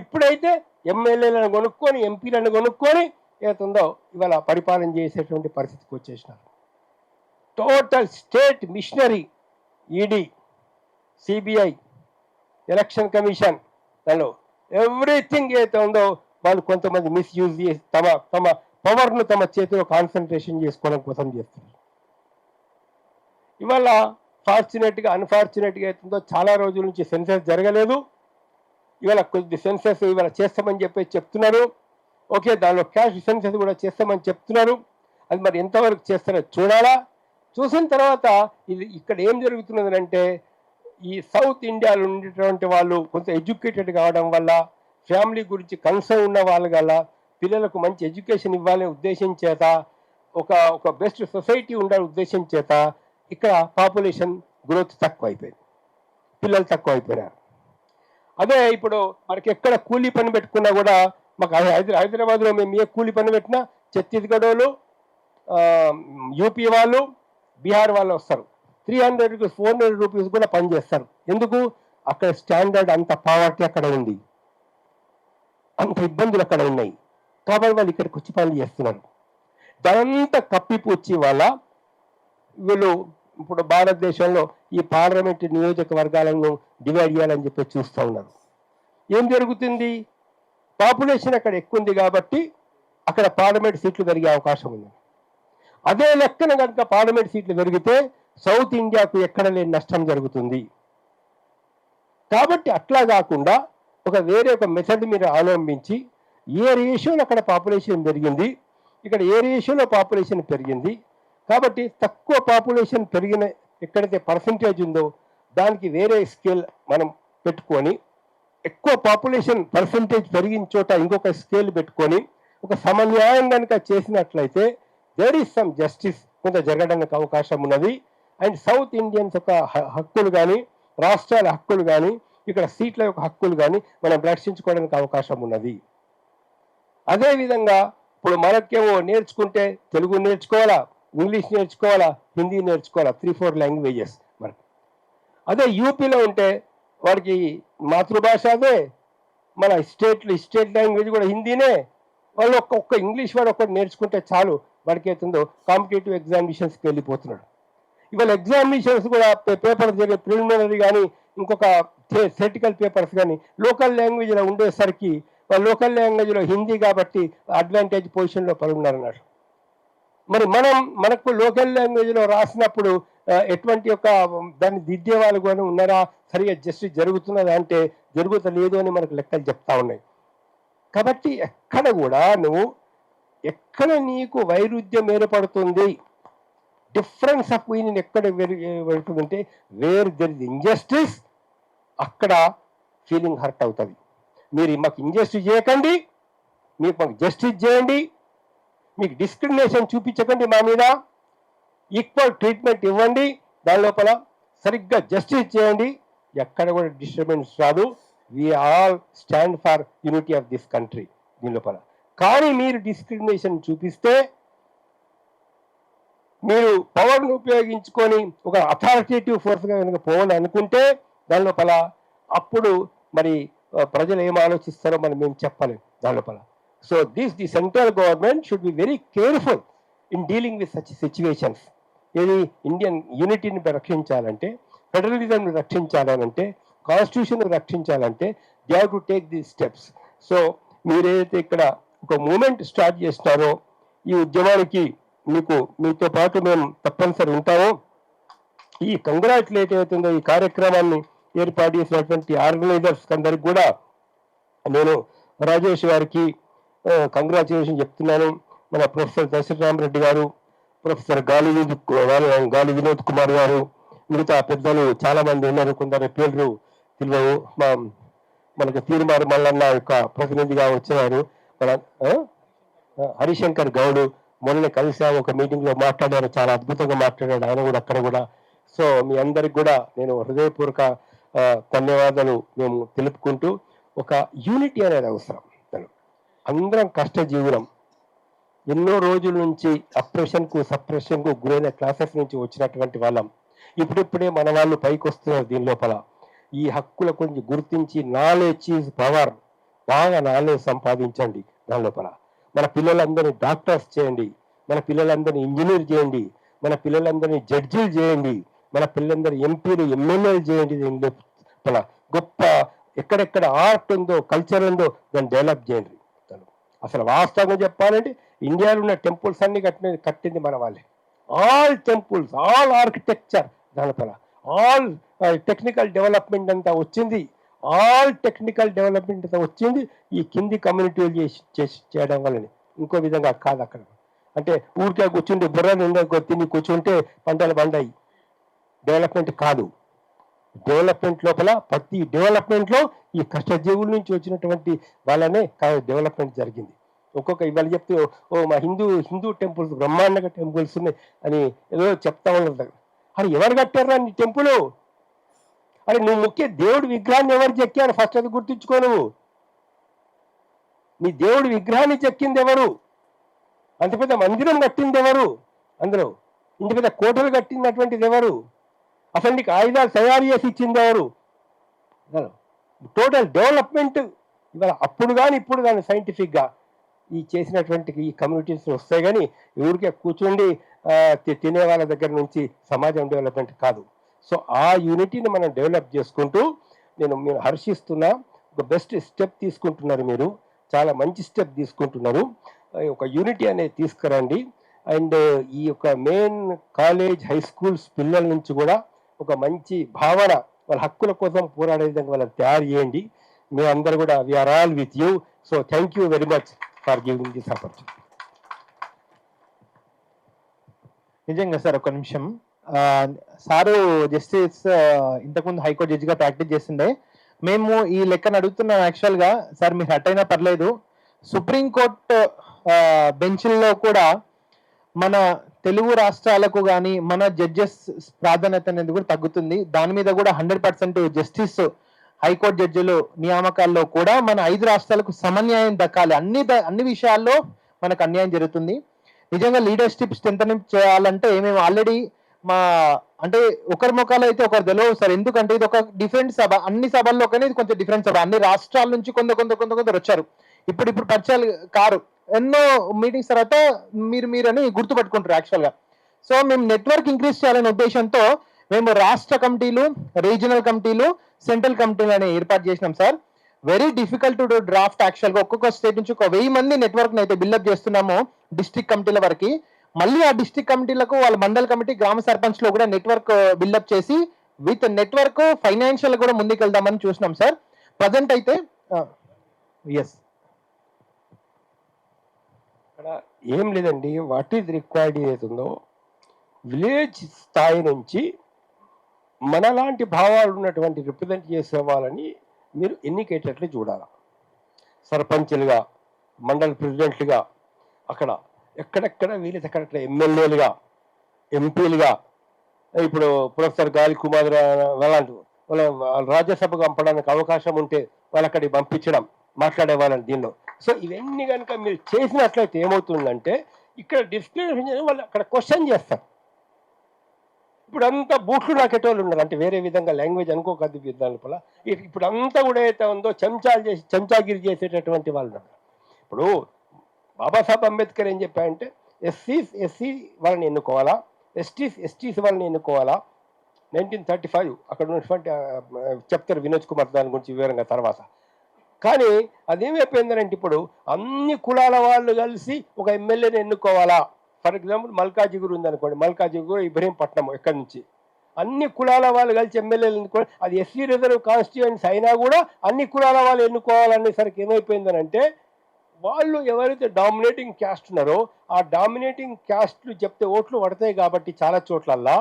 ఇప్పుడైతే ఎమ్మెల్యేలను కొనుక్కొని, ఎంపీలను కొనుక్కొని ఏతుందో ఇవాళ పరిపాలన చేసేటువంటి పరిస్థితికి వచ్చేసినారు. Total state machinery, ED, CBI, election commission, దానిలో ఎవ్రీథింగ్ ఏదైతే ఉందో వాళ్ళు కొంతమంది మిస్యూజ్ చేసి తమ పవర్ను తమ చేతిలో కాన్సన్ట్రేషన్ చేసుకోవడం కోసం చేస్తున్నారు. ఇవాళ అన్ఫార్చునేట్గా అవుతుందో చాలా రోజుల నుంచి సెన్సస్ జరగలేదు. ఇవాళ కొద్ది సెన్సస్ ఇవాళ చేస్తామని చెప్తున్నారు. ఓకే, దానిలో క్యాష్ సెన్సస్ కూడా చేస్తామని చెప్తున్నారు. అది మరి ఎంతవరకు చేస్తారో చూడాలా. చూసిన తర్వాత ఇది ఇక్కడ ఏం జరుగుతున్నది అంటే, ఈ సౌత్ ఇండియాలో ఉండేటువంటి వాళ్ళు కొంత ఎడ్యుకేటెడ్ కావడం వల్ల, ఫ్యామిలీ గురించి కన్సర్న్ ఉన్న వాళ్ళు గల, పిల్లలకు మంచి ఎడ్యుకేషన్ ఇవ్వాలనే ఉద్దేశం చేత, ఒక బెస్ట్ సొసైటీ ఉండాలనే ఉద్దేశం చేత ఇక్కడ పాపులేషన్ గ్రోత్ తక్కువ అయిపోయింది, పిల్లలు తక్కువ అయిపోయినారు. అదే ఇప్పుడు మనకి ఎక్కడ కూలీ పని పెట్టుకున్నా కూడా, మాకు హైదరాబాద్లో మేము ఏ కూలీ పని పెట్టినా ఛత్తీస్గఢ్ వాళ్ళు, యూపీ వాళ్ళు, బీహార్ వాళ్ళు వస్తారు. 300-400 రూపీస్ కూడా పనిచేస్తారు. ఎందుకు? అక్కడ స్టాండర్డ్, అంత పావర్టీ అక్కడ ఉంది, అంత ఇబ్బందులు అక్కడ ఉన్నాయి. కాబట్టి వాళ్ళు ఇక్కడికి వచ్చి పనులు చేస్తున్నారు. దానంతా కప్పిపుచ్చి వీళ్ళు ఇప్పుడు భారతదేశంలో ఈ పార్లమెంట్ నియోజకవర్గాలను డివైడ్ చేయాలని చెప్పి చూస్తూ ఉన్నారు. ఏం జరుగుతుంది? పాపులేషన్ అక్కడ ఎక్కువ ఉంది కాబట్టి అక్కడ పార్లమెంట్ సీట్లు పెరిగే అవకాశం ఉంది. అదే లెక్కన కనుక పార్లమెంట్ సీట్లు పెరిగితే సౌత్ ఇండియాకు ఎక్కడ లేని నష్టం జరుగుతుంది. కాబట్టి అట్లా కాకుండా వేరే ఒక మెథడ్ మీరు అవలంబించి, ఏ రేషియోలో అక్కడ పాపులేషన్ పెరిగింది, ఇక్కడ ఏ రేషియోలో పాపులేషన్ పెరిగింది, కాబట్టి తక్కువ పాపులేషన్ పెరిగిన ఎక్కడైతే పర్సంటేజ్ ఉందో దానికి వేరే స్కేల్ మనం పెట్టుకొని, ఎక్కువ పాపులేషన్ పర్సంటేజ్ పెరిగిన చోట ఇంకొక స్కేల్ పెట్టుకొని ఒక సమన్యాయం కనుక చేసినట్లయితే దేర్ ఈస్ సమ్ జస్టిస్ కొంత జరగడానికి అవకాశం ఉన్నది. అండ్ సౌత్ ఇండియన్స్ యొక్క హక్కులు కానీ, రాష్ట్రాల హక్కులు కానీ, ఇక్కడ సీట్ల యొక్క హక్కులు కానీ మనం రక్షించుకోవడానికి అవకాశం ఉన్నది. అదేవిధంగా ఇప్పుడు మనకేమో నేర్చుకుంటే తెలుగు నేర్చుకోవాలా, ఇంగ్లీష్ నేర్చుకోవాలా, హిందీ నేర్చుకోవాలా, 3-4 లాంగ్వేజెస్ మనకి. అదే యూపీలో ఉంటే వాడికి మాతృభాష అదే, మన స్టేట్ లాంగ్వేజ్ కూడా హిందీనే. వాళ్ళు ఒక్క ఇంగ్లీష్ వాడు ఒక్కటి నేర్చుకుంటే చాలు, వాడికి అవుతుందో కాంపిటేటివ్ ఎగ్జామినేషన్స్కి వెళ్ళిపోతున్నాడు. ఇవాళ ఎగ్జామినేషన్స్ కూడా పేపర్ జరిగే ప్రిలిమినరీ కానీ, ఇంకొక థియరిటికల్ పేపర్స్ కానీ లోకల్ లాంగ్వేజ్లో ఉండేసరికి వాళ్ళు లోకల్ లాంగ్వేజ్లో హిందీ కాబట్టి అడ్వాంటేజ్ పొజిషన్లో పడున్నారు అన్నట్టు. మరి మనకు లోకల్ లాంగ్వేజ్లో రాసినప్పుడు ఎటువంటి యొక్క దాన్ని దిద్దే వాళ్ళు కానీ ఉన్నారా, సరిగా జస్టిస్ జరుగుతున్నదా అంటే జరుగుతలేదు అని మనకు లెక్కలు చెప్తా ఉన్నాయి. కాబట్టి ఎక్కడ కూడా ఎక్కడ నీకు వైరుధ్యం ఏర్పడుతుంది, డిఫరెన్స్ ఆఫ్ ఒపీనియన్ ఎక్కడ పెడుతుందంటే వేర్ దెర్ ఇస్ ఇంజస్టిస్, అక్కడ ఫీలింగ్ హర్ట్ అవుతుంది. మీరు మాకు ఇంజస్టిస్ చేయకండి, మీకు మాకు జస్టిస్ చేయండి, మీకు డిస్క్రిమినేషన్ చూపించకండి, మా మీద ఈక్వల్ ట్రీట్మెంట్ ఇవ్వండి, దాని లోపల సరిగ్గా జస్టిస్ చేయండి, ఎక్కడ కూడా డిస్టర్బెన్స్ రాదు. We all stand for unity of this country దీని లోపల. కానీ మీరు డిస్క్రిమినేషన్ చూపిస్తే, మీరు పవర్ను ఉపయోగించుకొని ఒక అథారిటేటివ్ ఫోర్స్గా కనుక పోవాలని అనుకుంటే దాని లోపల అప్పుడు మరి ప్రజలు ఏం ఆలోచిస్తారో మేము చెప్పలేము దాని లోపల. So the central government should be very careful in dealing with such situations. ఇది ఇండియన్ యూనిటీని రక్షించాలంటే, ఫెడరలిజంని రక్షించాలంటే, కాన్స్టిట్యూషన్ రక్షించాలంటే they have to take the steps. So మీరేదైతే ఇక్కడ ఒక మూమెంట్ స్టార్ట్ చేస్తారో, ఈ ఉద్యమానికి మీతో పాటు మేము తప్పనిసరి ఉంటామో. ఈ కంగ్రాచులేట్ అవుతుందో ఈ కార్యక్రమాన్ని ఏర్పాటు చేసినటువంటి ఆర్గనైజర్స్ అందరికి కూడా నేను రాజేష్ గారికి కంగ్రాచులేషన్ చెప్తున్నాను. మన ప్రొఫెసర్ దశరథరామరెడ్డి గారు, ప్రొఫెసర్ గాలి వినోద్ కుమార్ గారు, మిగతా పెద్దలు చాలా మంది ఉన్నారు, కొందరు పేర్లు తెలియవు. మనకు తీరుమారు మల్లన్న యొక్క ప్రతినిధిగా వచ్చినారు మన హరిశంకర్ గౌడ్, మొన్న కలిసాము, ఒక మీటింగ్ లో మాట్లాడారు, చాలా అద్భుతంగా మాట్లాడాడు ఆయన కూడా అక్కడ కూడా. సో మీ అందరికి కూడా నేను హృదయపూర్వక ధన్యవాదాలు మేము తెలుపుకుంటూ, ఒక యూనిటీ అనేది అవసరం. అందరం కష్టజీవులం, ఎన్నో రోజుల నుంచి అప్రెషన్కు సప్రెషన్కు గురైన క్లాసెస్ నుంచి వచ్చినటువంటి వాళ్ళం. ఇప్పుడిప్పుడే మన వాళ్ళు పైకి వస్తున్నారు దీని లోపల. ఈ హక్కుల కొంచెం గుర్తించి, నాలెడ్జ్ ఈజ్ పవర్, బాగా నాలెడ్జ్ సంపాదించండి దాని లోపల. మన పిల్లలందరినీ డాక్టర్స్ చేయండి, మన పిల్లలందరినీ ఇంజనీర్ చేయండి, మన పిల్లలందరినీ జడ్జీలు చేయండి, మన పిల్లలందరూ ఎంపీలు ఎమ్మెల్యేలు చేయండి. దీని లోపల గొప్ప ఎక్కడెక్కడ ఆర్ట్ ఉందో, కల్చర్ ఉందో దాన్ని డెవలప్ చేయండి. అసలు వాస్తవంగా చెప్పాలంటే ఇండియాలో ఉన్న టెంపుల్స్ అన్ని కట్టింది మన వాళ్ళే. ఆల్ టెంపుల్స్, ఆల్ ఆర్కిటెక్చర్ దానిపైన, ఆల్ టెక్నికల్ డెవలప్మెంట్ అంతా వచ్చింది, ఈ కింది కమ్యూనిటీలు చేయడం వల్లనే. ఇంకో విధంగా కాదు అక్కడ. అంటే ఊరికే కూర్చుంటే బుర్ర నిండా తిని కూర్చుంటే పంటలు పండాయి, డెవలప్మెంట్ కాదు. డెవలప్మెంట్ లోపల ప్రతి డెవలప్మెంట్లో ఈ కష్టజీవుల నుంచి వచ్చినటువంటి వాళ్ళనే డెవలప్మెంట్ జరిగింది. ఒక్కొక్క ఇవాళ చెప్తే మా హిందూ టెంపుల్స్ బ్రహ్మాండంగా టెంపుల్స్ ఉన్నాయి అని ఏదో చెప్తా ఉన్నారు. అరే ఎవరు కట్టారా నీ టెంపుల్? అరే నువ్వు ముఖ్య దేవుడి విగ్రహాన్ని ఎవరు చెక్కారు? ఫస్ట్ అది గుర్తుంచుకో. నువ్వు నీ దేవుడి విగ్రహాన్ని చెక్కింది ఎవరు? అంత పెద్ద మందిరం కట్టింది ఎవరు? అందులో ఇంత పెద్ద కోటలు కట్టినటువంటిది ఎవరు? అసలు నీకు ఆయుధాలు తయారు చేసి ఇచ్చింది ఎవరు? టోటల్ డెవలప్మెంట్ ఇవాళ అప్పుడు కానీ ఇప్పుడు కానీ సైంటిఫిక్గా ఈ చేసినటువంటి ఈ కమ్యూనిటీస్ వస్తాయి. కానీ ఊరికే కూర్చుండి తినే వాళ్ళ దగ్గర నుంచి సమాజం డెవలప్మెంట్ కాదు. సో ఆ యూనిటీని మనం డెవలప్ చేసుకుంటూ నేను హర్షిస్తున్నా. ఒక బెస్ట్ స్టెప్ తీసుకుంటున్నారు మీరు, చాలా మంచి స్టెప్ తీసుకుంటున్నారు. ఒక యూనిటీ అనేది తీసుకురండి. అండ్ ఈ యొక్క మెయిన్ కాలేజ్, హై స్కూల్స్ పిల్లల నుంచి కూడా ఒక మంచి భావన, వాళ్ళ హక్కుల కోసం పోరాడే విధంగా వాళ్ళని తయారు చేయండి. మీ అందరూ కూడా we are all with you. So thank you very much for giving this opportunity. నిజంగా సార్, ఒక నిమిషం. సారు జస్టిస్ ఇంతకుముందు హైకోర్టు జడ్జిగా ప్రాక్టీస్ చేస్తుండే. మేము ఈ లెక్కను అడుగుతున్నాం యాక్చువల్గా. సార్ మీరు హట్ అయినా పర్లేదు, సుప్రీంకోర్టు బెంచ్ల్లో కూడా మన తెలుగు రాష్ట్రాలకు కానీ మన జడ్జెస్ ప్రాధాన్యత అనేది కూడా తగ్గుతుంది. దాని మీద కూడా 100% జస్టిస్ హైకోర్టు జడ్జిలు నియామకాల్లో కూడా మన 5 రాష్ట్రాలకు సమన్యాయం దక్కాలి. అన్ని విషయాల్లో మనకు అన్యాయం జరుగుతుంది. నిజంగా లీడర్షిప్ స్ట్రెంథనింగ్ చేయాలంటే మేము ఆల్రెడీ అంటే ఒకరి ముఖాలు అయితే ఒకరు తెలియదు సార్. ఎందుకంటే ఇది ఒక డిఫరెంట్ సభ, అన్ని సభల్లో కానీ ఇది కొంచెం డిఫరెంట్ సభ. అన్ని రాష్ట్రాల నుంచి కొందరు వచ్చారు. ఇప్పుడు పరిచయాలు కారు, ఎన్నో మీటింగ్స్ తర్వాత మీరని గుర్తుపెట్టుకుంటారు యాక్చువల్గా. సో మేము నెట్వర్క్ ఇంక్రీజ్ చేయాలనే ఉద్దేశంతో మేము రాష్ట్ర కమిటీలు, రీజనల్ కమిటీలు, సెంట్రల్ కమిటీలు అనేవి ఏర్పాటు చేసినాం sir. Very difficult to draft యాక్చువల్గా. ఒక్కొక్క స్టేట్ నుంచి 1000 మంది నెట్వర్క్ అయితే బిల్డప్ చేస్తున్నాము డిస్ట్రిక్ట్ కమిటీల వరకు. మళ్ళీ ఆ డిస్ట్రిక్ట్ కమిటీలకు వాళ్ళ మండల కమిటీ గ్రామ సర్పంచ్ లో కూడా నెట్వర్క్ బిల్డప్ చేసి విత్ నెట్వర్క్ ఫైనాన్షియల్ కూడా ముందుకెళ్దామని చూసినాం సార్. ప్రజెంట్ అయితే ఎస్ అక్కడ ఏం లేదండి. వాట్ ఈజ్ రిక్వైర్డ్ ఏదైతుందో విలేజ్ స్థాయి నుంచి మనలాంటి భావాలు ఉన్నటువంటి రిప్రజెంట్ చేసే వాళ్ళని మీరు ఎన్నికేటట్లు చూడాలి. సర్పంచ్లుగా, మండల ప్రెసిడెంట్లుగా, అక్కడ ఎక్కడెక్కడ వీలైతే అక్కడ ఎమ్మెల్యేలుగా, ఎంపీలుగా, ఇప్పుడు ప్రొఫెసర్ గాలి కుమార్ అలాంటి వాళ్ళ రాజ్యసభకు పంపడానికి అవకాశం ఉంటే వాళ్ళు అక్కడికి పంపించడం, మాట్లాడే వాళ్ళని దీనిలో. సో ఇవన్నీ కనుక మీరు చేసినట్లయితే ఏమవుతుందంటే ఇక్కడ డిస్క్రిమినేషన్ వాళ్ళు అక్కడ క్వశ్చన్ చేస్తారు. ఇప్పుడు అంతా బూట్లు రాకేటోళ్ళు ఉన్నారు, అంటే వేరే విధంగా లాంగ్వేజ్ అనుకోకద్దు దానిపల. ఇప్పుడు అంతా కూడా ఏదైతే ఉందో చెంచాగిరి చేసేటటువంటి వాళ్ళు ఉన్నారు. ఇప్పుడు బాబాసాహెబ్ అంబేద్కర్ ఏం చెప్పారంటే ఎస్సీ వాళ్ళని ఎన్నుకోవాలా, ఎస్టీస్ వాళ్ళని ఎన్నుకోవాలా. 1935 అక్కడ ఉన్నటువంటి చెప్తారు వినోద్ కుమార్ దాని గురించి వివరంగా తర్వాత. కానీ అదేమైపోయిందంటే ఇప్పుడు అన్ని కులాల వాళ్ళు కలిసి ఒక ఎమ్మెల్యేని ఎన్నుకోవాలా. ఫర్ ఎగ్జాంపుల్ మల్కాజిగురు ఉందనుకోండి, మల్కాజిగురు ఇబ్రహీంపట్నం ఎక్కడి నుంచి అన్ని కులాల వాళ్ళు కలిసి ఎమ్మెల్యేలు ఎన్నుకోవాలి. అది ఎస్సీ రిజర్వ్ కాన్స్టిట్యూయెన్సీ అయినా కూడా అన్ని కులాల వాళ్ళు ఎన్నుకోవాలనేసరికి ఏమైపోయిందనంటే వాళ్ళు ఎవరైతే డామినేటింగ్ క్యాస్ట్ ఉన్నారో ఆ డామినేటింగ్ క్యాస్ట్లు చెప్తే ఓట్లు పడతాయి కాబట్టి చాలా చోట్లల్లా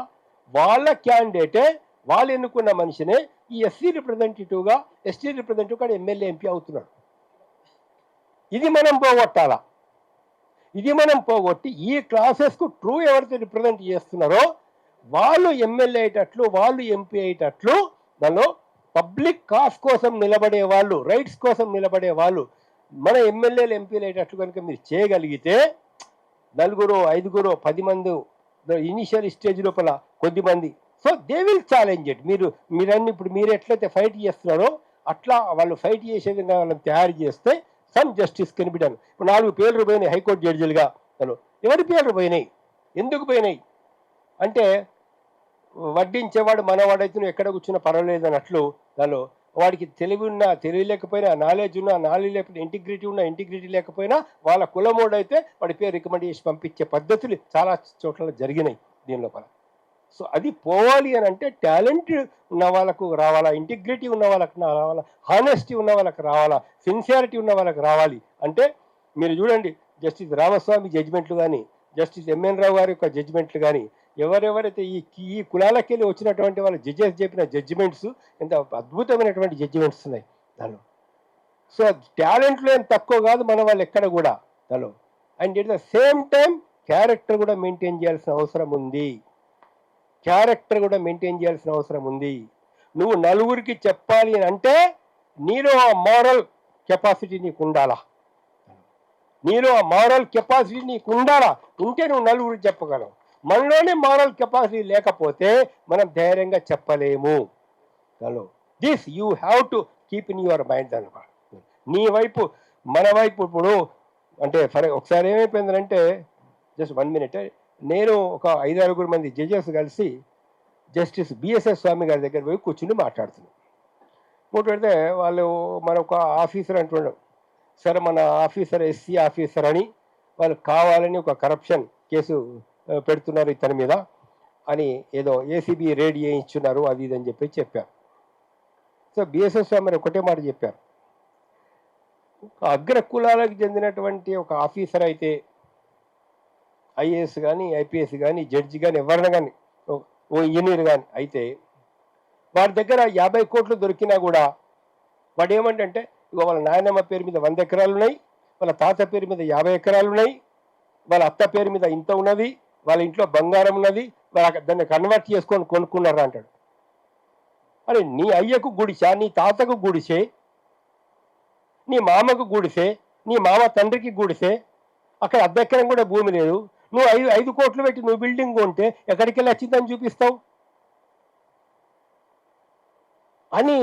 వాళ్ళ క్యాండిడేటే వాళ్ళు ఎన్నుకున్న మనిషినే ఈ ఎస్సీ రిప్రజెంటేటివ్గా, ఎస్టీ రిప్రజెంటేటివ్గా ఎమ్మెల్యే ఎంపీ అవుతున్నాడు. ఇది మనం పోగొట్టాలా. ఇది మనం పోగొట్టి ఈ క్లాసెస్కు ట్రూ ఎవరైతే రిప్రజెంట్ చేస్తున్నారో వాళ్ళు ఎమ్మెల్యే అయ్యేటట్లు, వాళ్ళు ఎంపీ అయ్యేటట్లు, దానిలో పబ్లిక్ కాస్ కోసం నిలబడే వాళ్ళు, రైట్స్ కోసం నిలబడే వాళ్ళు మన ఎమ్మెల్యేలు ఎంపీలు అయ్యేటట్లు కనుక మీరు చేయగలిగితే 4, 5, 10 మంది ఇనిషియల్ స్టేజ్ లోపల కొద్దిమంది, so they will challenge it. మీరన్నీ ఇప్పుడు మీరు ఎట్లయితే ఫైట్ చేస్తున్నారో అట్లా వాళ్ళు ఫైట్ చేసే విధంగా వాళ్ళని తయారు చేస్తే some justice can be done. ఇప్పుడు 4 పేర్లు పోయినాయి హైకోర్టు జడ్జిలుగా. ఎవరి పేర్లు పోయినాయి, ఎందుకు పోయినాయి అంటే వడ్డించేవాడు మనవాడైతే నువ్వు ఎక్కడ కూర్చున్నా పర్వాలేదు అన్నట్లు దానిలో వాడికి తెలివి ఉన్నా, తెలివి లేకపోయినా, నాలెడ్జ్ ఉన్నా, నాలెడ్జ్ లేకపోయినా, ఇంటిగ్రిటీ ఉన్నా, ఇంటిగ్రిటీ లేకపోయినా వాళ్ళ కులమోడైతే వాడి పేరు రికమెండ్ చేసి పంపించే పద్ధతులు చాలా చోట్ల జరిగినాయి దీని లోపల. సో అది పోవాలి అని అంటే టాలెంట్ ఉన్న వాళ్ళకు రావాలా, ఇంటిగ్రిటీ ఉన్న వాళ్ళకు రావాలా, హానెస్టీ ఉన్న వాళ్ళకి రావాలా, సిన్సియారిటీ ఉన్న వాళ్ళకి రావాలి. అంటే మీరు చూడండి జస్టిస్ రామస్వామి జడ్జిమెంట్లు కానీ, జస్టిస్ ఎంఎన్ రావు గారి యొక్క జడ్జిమెంట్లు కానీ, ఎవరెవరైతే ఈ కులాలకెళ్ళి వచ్చినటువంటి వాళ్ళ జడ్జెస్ చెప్పిన జడ్జిమెంట్స్ ఎంత అద్భుతమైనటువంటి జడ్జిమెంట్స్ ఉన్నాయి దానిలో. సో టాలెంట్లో ఏం తక్కువ కాదు మన వాళ్ళు ఎక్కడ కూడా దానిలో. And at the same time character కూడా మెయింటైన్ చేయాల్సిన అవసరం ఉంది. నువ్వు నలుగురికి చెప్పాలి అని అంటే నీలో ఆ మారల్ కెపాసిటీ నీకు ఉండాలా. ఉంటే నువ్వు నలుగురికి చెప్పగలవు. మనలోనే మారల్ కెపాసిటీ లేకపోతే మనం ధైర్యంగా చెప్పలేము. Hello, this you have to keep in your mind అనమాట. నీ వైపు మన వైపు ఇప్పుడు అంటే ఒకసారి ఏమైపోయిందంటే జస్ట్ 1 minute, నేను ఒక 5-6 మంది జడ్జెస్ కలిసి జస్టిస్ బిఎస్ఎస్ స్వామి గారి దగ్గర పోయి కూర్చుని మాట్లాడితే వాళ్ళు మనొక ఆఫీసర్ అంటున్నాడు, సరే మన ఆఫీసర్ ఎస్సీ ఆఫీసర్ అని వాళ్ళు కావాలని ఒక కరప్షన్ కేసు పెడుతున్నారు ఇతని మీద అని ఏదో ఏసీబీ రేడ్ చేయించున్నారు అది ఇది అని చెప్పారు. సో బిఎస్ఎస్ స్వామి ఒకటే మాట చెప్పారు, అగ్ర కులాలకు చెందినటువంటి ఒక ఆఫీసర్ అయితే ఐఏఎస్ కానీ, ఐపీఎస్ కానీ, జడ్జి కానీ, ఎవరైనా కానీ, ఓ ఇంజనీర్ కానీ అయితే వాడి దగ్గర 50 కోట్లు దొరికినా కూడా వాడు ఏమంటే ఇక వాళ్ళ నాయనమ్మ పేరు మీద 100 ఎకరాలు ఉన్నాయి, వాళ్ళ తాత పేరు మీద 50 ఎకరాలు ఉన్నాయి, వాళ్ళ అత్త పేరు మీద ఇంత ఉన్నది, వాళ్ళ ఇంట్లో బంగారం ఉన్నది, వాళ్ళ దాన్ని కన్వర్ట్ చేసుకొని కొనుక్కున్నారా అంటాడు. అరే నీ అయ్యకు గుడిసా, నీ తాతకు గుడిసే, నీ మామకు గుడిసే, నీ మామ తండ్రికి గుడిసే, అక్కడ 1/2 ఎకరం కూడా భూమి లేదు. నువ్వు 5 కోట్లు పెట్టి నువ్వు బిల్డింగ్ కొంటే ఎక్కడికి వెళ్ళి వచ్చిందని చూపిస్తావు అని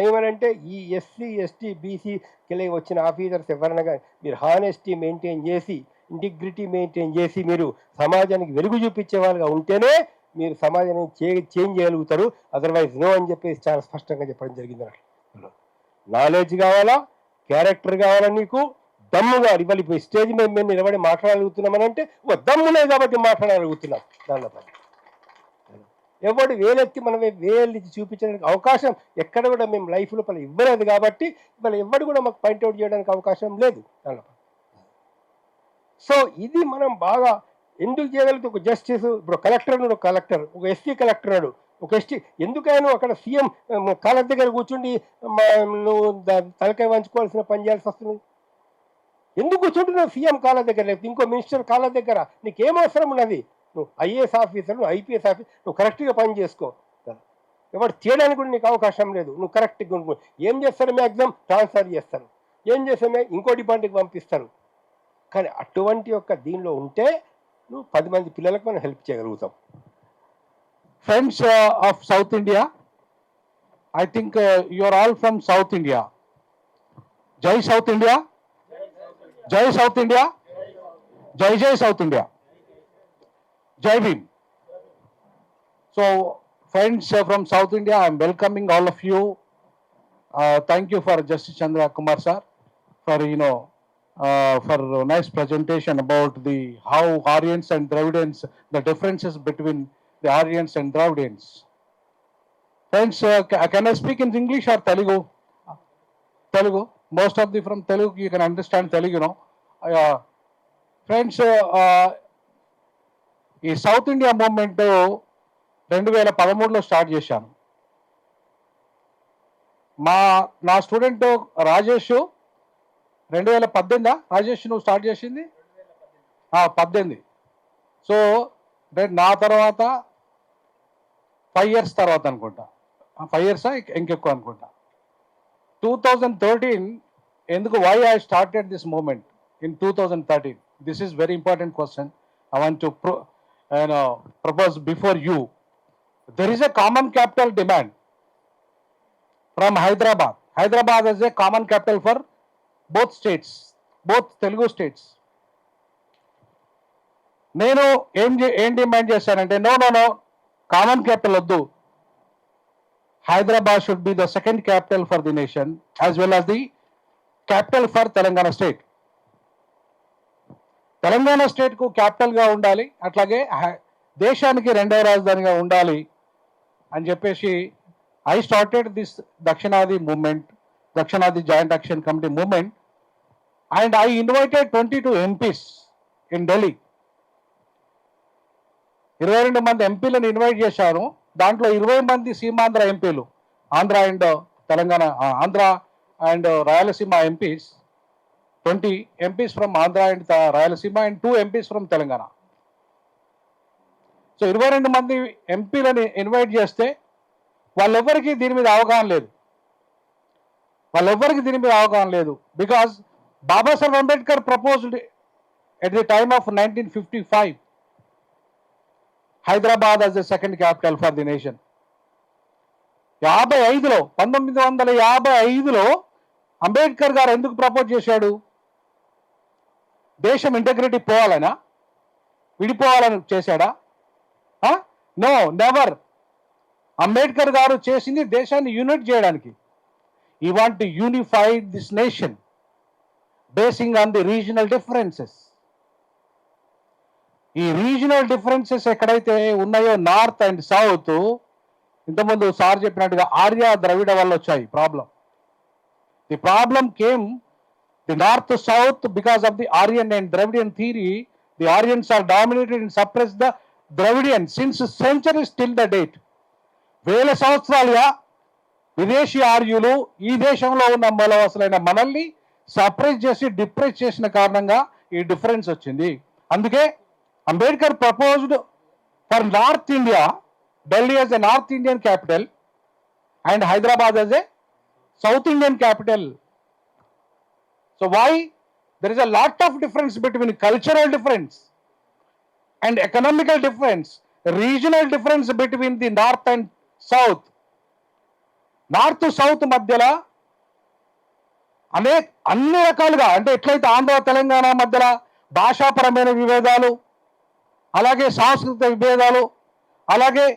ఏమనంటే ఈ ఎస్సీ ఎస్టీ బీసీకి వచ్చిన ఆఫీసర్స్ ఎవరైనా కానీ మీరు హానెస్టీ మెయింటైన్ చేసి, ఇంటిగ్రిటీ మెయింటైన్ చేసి మీరు సమాజానికి వెలుగు చూపించే వాళ్ళుగా ఉంటేనే మీరు సమాజాన్ని చేంజ్ చేయగలుగుతారు. అదర్వైజ్ నో అని చెప్పేసి చాలా స్పష్టంగా చెప్పడం జరిగింది. నాలెడ్జ్ కావాలా, క్యారెక్టర్ కావాలా, నీకు దమ్ముగా ఇవాళ ఇప్పుడు స్టేజ్ మీద మేము నిలబడి మాట్లాడగలుగుతున్నామని అంటే ఓ దమ్ము లేదు కాబట్టి మాట్లాడగలుగుతున్నాం. దానిలో పని ఎవడు వేలెత్తి మనమే వేలెత్తి చూపించడానికి అవకాశం ఎక్కడ కూడా మేము లైఫ్ లోపల ఇవ్వలేదు కాబట్టి ఇవాళ ఎవడు కూడా మాకు పాయింట్అవుట్ చేయడానికి అవకాశం లేదు దానిలో. సో ఇది మనం బాగా ఎందుకు చేయగలిగితే ఒక జస్టిస్ ఇప్పుడు కలెక్టర్ ఉన్నాడు, కలెక్టర్ ఒక ఎస్సీ కలెక్టర్ నాడు, ఒక ఎస్టీ ఎందుకైనా అక్కడ సీఎం కాళ్ళ దగ్గర కూర్చుండి నువ్వు తలకాయ వంచుకోవాల్సిన పని చేయాల్సి వస్తుంది. ఎందుకు కూర్చుంటున్నావు సీఎం కాళ్ళ దగ్గర, లేకపోతే ఇంకో మినిస్టర్ కాళ్ళ దగ్గర? నీకేం అవసరం ఉన్నది? నువ్వు ఐఏఎస్ ఆఫీసర్, నువ్వు ఐపీఎస్ ఆఫీసర్, నువ్వు కరెక్ట్గా పని చేసుకో. ఎవరు చేయడానికి కూడా నీకు అవకాశం లేదు. నువ్వు కరెక్ట్గా ఏం చేస్తారు? మ్యాక్సిమం ట్రాన్స్ఫర్ చేస్తారు, ఏం చేస్తామే ఇంకో డిపార్ట్మెంట్కి పంపిస్తారు. కానీ అటువంటి యొక్క దీనిలో ఉంటే నువ్వు 10 మంది పిల్లలకు మనం హెల్ప్ చేయగలుగుతాం. Friends of South India, I think you are all from South India. Jai South India, Jai South India, Jai Jai South India, Jai Bhim. So friends from South India, I am welcoming all of you. Thank you for Justice Chandra Kumar sir for for a nice presentation about the how Aryans and Dravidians, the differences between the Aryans and Dravidians. Friends, can I speak in English or Telugu? Telugu. Most of the from Telugu you can understand Telugu, Friends, ఈ south India movement 2013లో start చేశాను. నా student Rajesh 2018 Rajesh నువ్వు start చేసింది 18. So నా తర్వాత 5 years తర్వాత అనుకుంటా, 5 years ఇంకెక్కువ అనుకుంటా. 2013 ఎందుకు why I started this movement in 2013? This is very important question. I want to propose before you. There is a common capital demand from Hyderabad. Hyderabad is a common capital for both states, both Telugu states. నేను ఏం demand చేశానంటే no common capital వద్దు, Hyderabad should be the second capital for the nation as well as the capital for Telangana state. Telangana స్టేట్కు క్యాపిటల్గా ఉండాలి, అట్లాగే దేశానికి రెండవ రాజధానిగా ఉండాలి అని చెప్పేసి I started this Dakshinadi movement, Dakshinadi joint action committee movement, and I invited 22 MPs in Delhi. 22 మంది ఎంపీలను ఇన్వైట్ చేశాను. దాంట్లో 20 మంది సీమాంధ్ర ఎంపీలు, Andhra and Telangana, Andhra and Rayalaseema MPs, 20 MPs from Andhra and Rayalaseema and 2 MPs from Telangana. So 22 మంది ఎంపీలని ఇన్వైట్ చేస్తే వాళ్ళెవ్వరికీ దీని మీద అవగాహన లేదు. Because Babasaheb Ambedkar proposed at the time of 1955 Hyderabad as a second capital for the nation. 1955లో అంబేద్కర్ గారు ఎందుకు ప్రపోజ్ చేశాడు? దేశం ఇంటగ్రిటీ పోవాలనా, విడిపోవాలని చేశాడా? No, never. అంబేద్కర్ గారు చేసింది దేశాన్ని యూనిట్ చేయడానికి. ఈ want to unify this nation basing on the regional differences. ఈ రీజనల్ డిఫరెన్సెస్ ఎక్కడైతే ఉన్నాయో నార్త్ అండ్ సౌత్, ఇంతకుముందు సార్ చెప్పినట్టుగా ఆర్య ద్రవిడ వల్ల వచ్చాయి problem. The problem came the north to south because of the Aryan and Dravidian theory. The Aryans are dominated and suppressed the Dravidian since centuries till the date. వేల సంవత్సరాలుగా విదేశీ ఆర్యులు ఈ దేశంలో ఉన్న మూలవాసులైన మనల్ని సప్రెస్ చేసి డిప్రెస్ చేసిన కారణంగా ఈ డిఫరెన్స్ వచ్చింది. అందుకే Ambedkar proposed for north India, Delhi as a north Indian capital and Hyderabad as a south Indian capital. So why? There is a lot of difference between cultural difference and economical difference, regional difference between the north and south. North south మధ్యలో అన్ని రకాలుగా, అంటే ఎట్లయితే ఆంధ్ర తెలంగాణ మధ్యలో భాషాపరమైన విభేదాలు, అలాగే సాంస్కృతిక విభేదాలు, అలాగే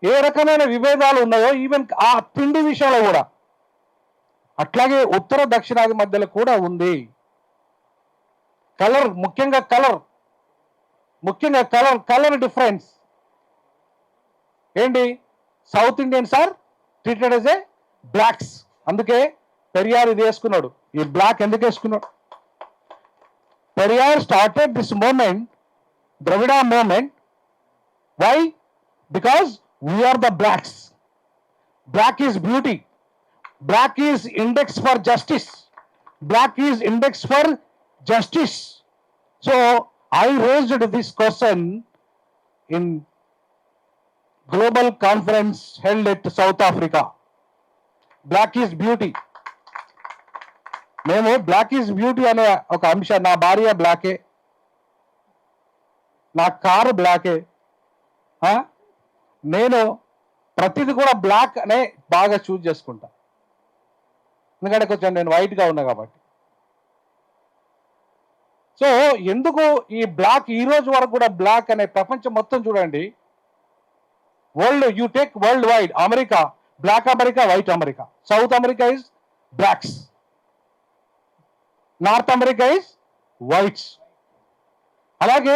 ఏ రకమైన విభేదాలు ఉన్నాయో ఈవెన్ ఆ పిండి విషయంలో కూడా, అట్లాగే ఉత్తర దక్షిణాది మధ్యలో కూడా ఉంది. కలర్, ముఖ్యంగా కలర్ డిఫరెన్స్ ఏంటి? South Indians are treated as a blacks. అందుకే పెరియార్ ఇది వేసుకున్నాడు. ఈ బ్లాక్ ఎందుకు వేసుకున్నాడు? Periyar started this movement, Dravida movement. Why? Because we are the blacks. Black is beauty. Black is index for justice. Black is index for justice. So I raised this question in global conference held at South Africa. Black is beauty. మేము black is beauty అనే ఒక అంశం, నా భార్య బ్లాకే, నా car బ్లాకే, నేను ప్రతిది కూడా బ్లాక్ అనే బాగా చూజ్ చేసుకుంటా, ఎందుకంటే కొంచెం నేను వైట్గా ఉన్నా కాబట్టి. సో ఎందుకు ఈ బ్లాక్ ఈ రోజు వరకు కూడా బ్లాక్ అనే ప్రపంచం మొత్తం చూడండి, world, you take world wide, America black America, white America. South America is blacks, north America is whites. అలాగే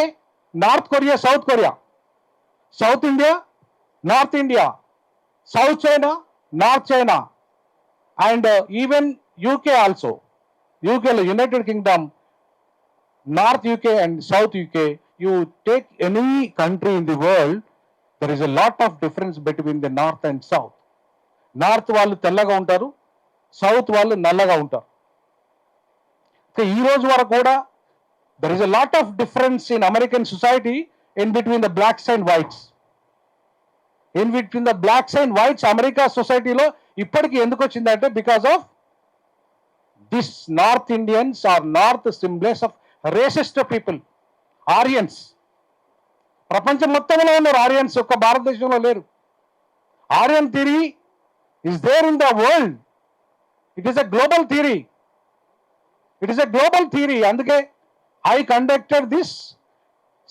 north Korea, south Korea, south India, north India, south China, north China, and even UK also. యూకేలో united kingdom, North UK and South UK, you take any country in the world, there is a lot of difference between the North and South. North వాళ్ళు తెల్లగా ఉంటారు, South వాళ్ళు నల్లగా ఉంటారు. ఈ రోజు వరకు కూడా there is a lot of difference in American society in between the blacks and whites. In between the blacks and whites, America సొసైటీలో ఇప్పటికీ ఎందుకు వచ్చిందంటే because of this north Indians are north symbols of racist people, Aryans. ప్రపంచం మొత్తంలో ఉన్నారు Aryans, ఒక్క భారతదేశంలో లేరు. Aryan theory is there in the world. It is a global theory. అందుకే I conducted this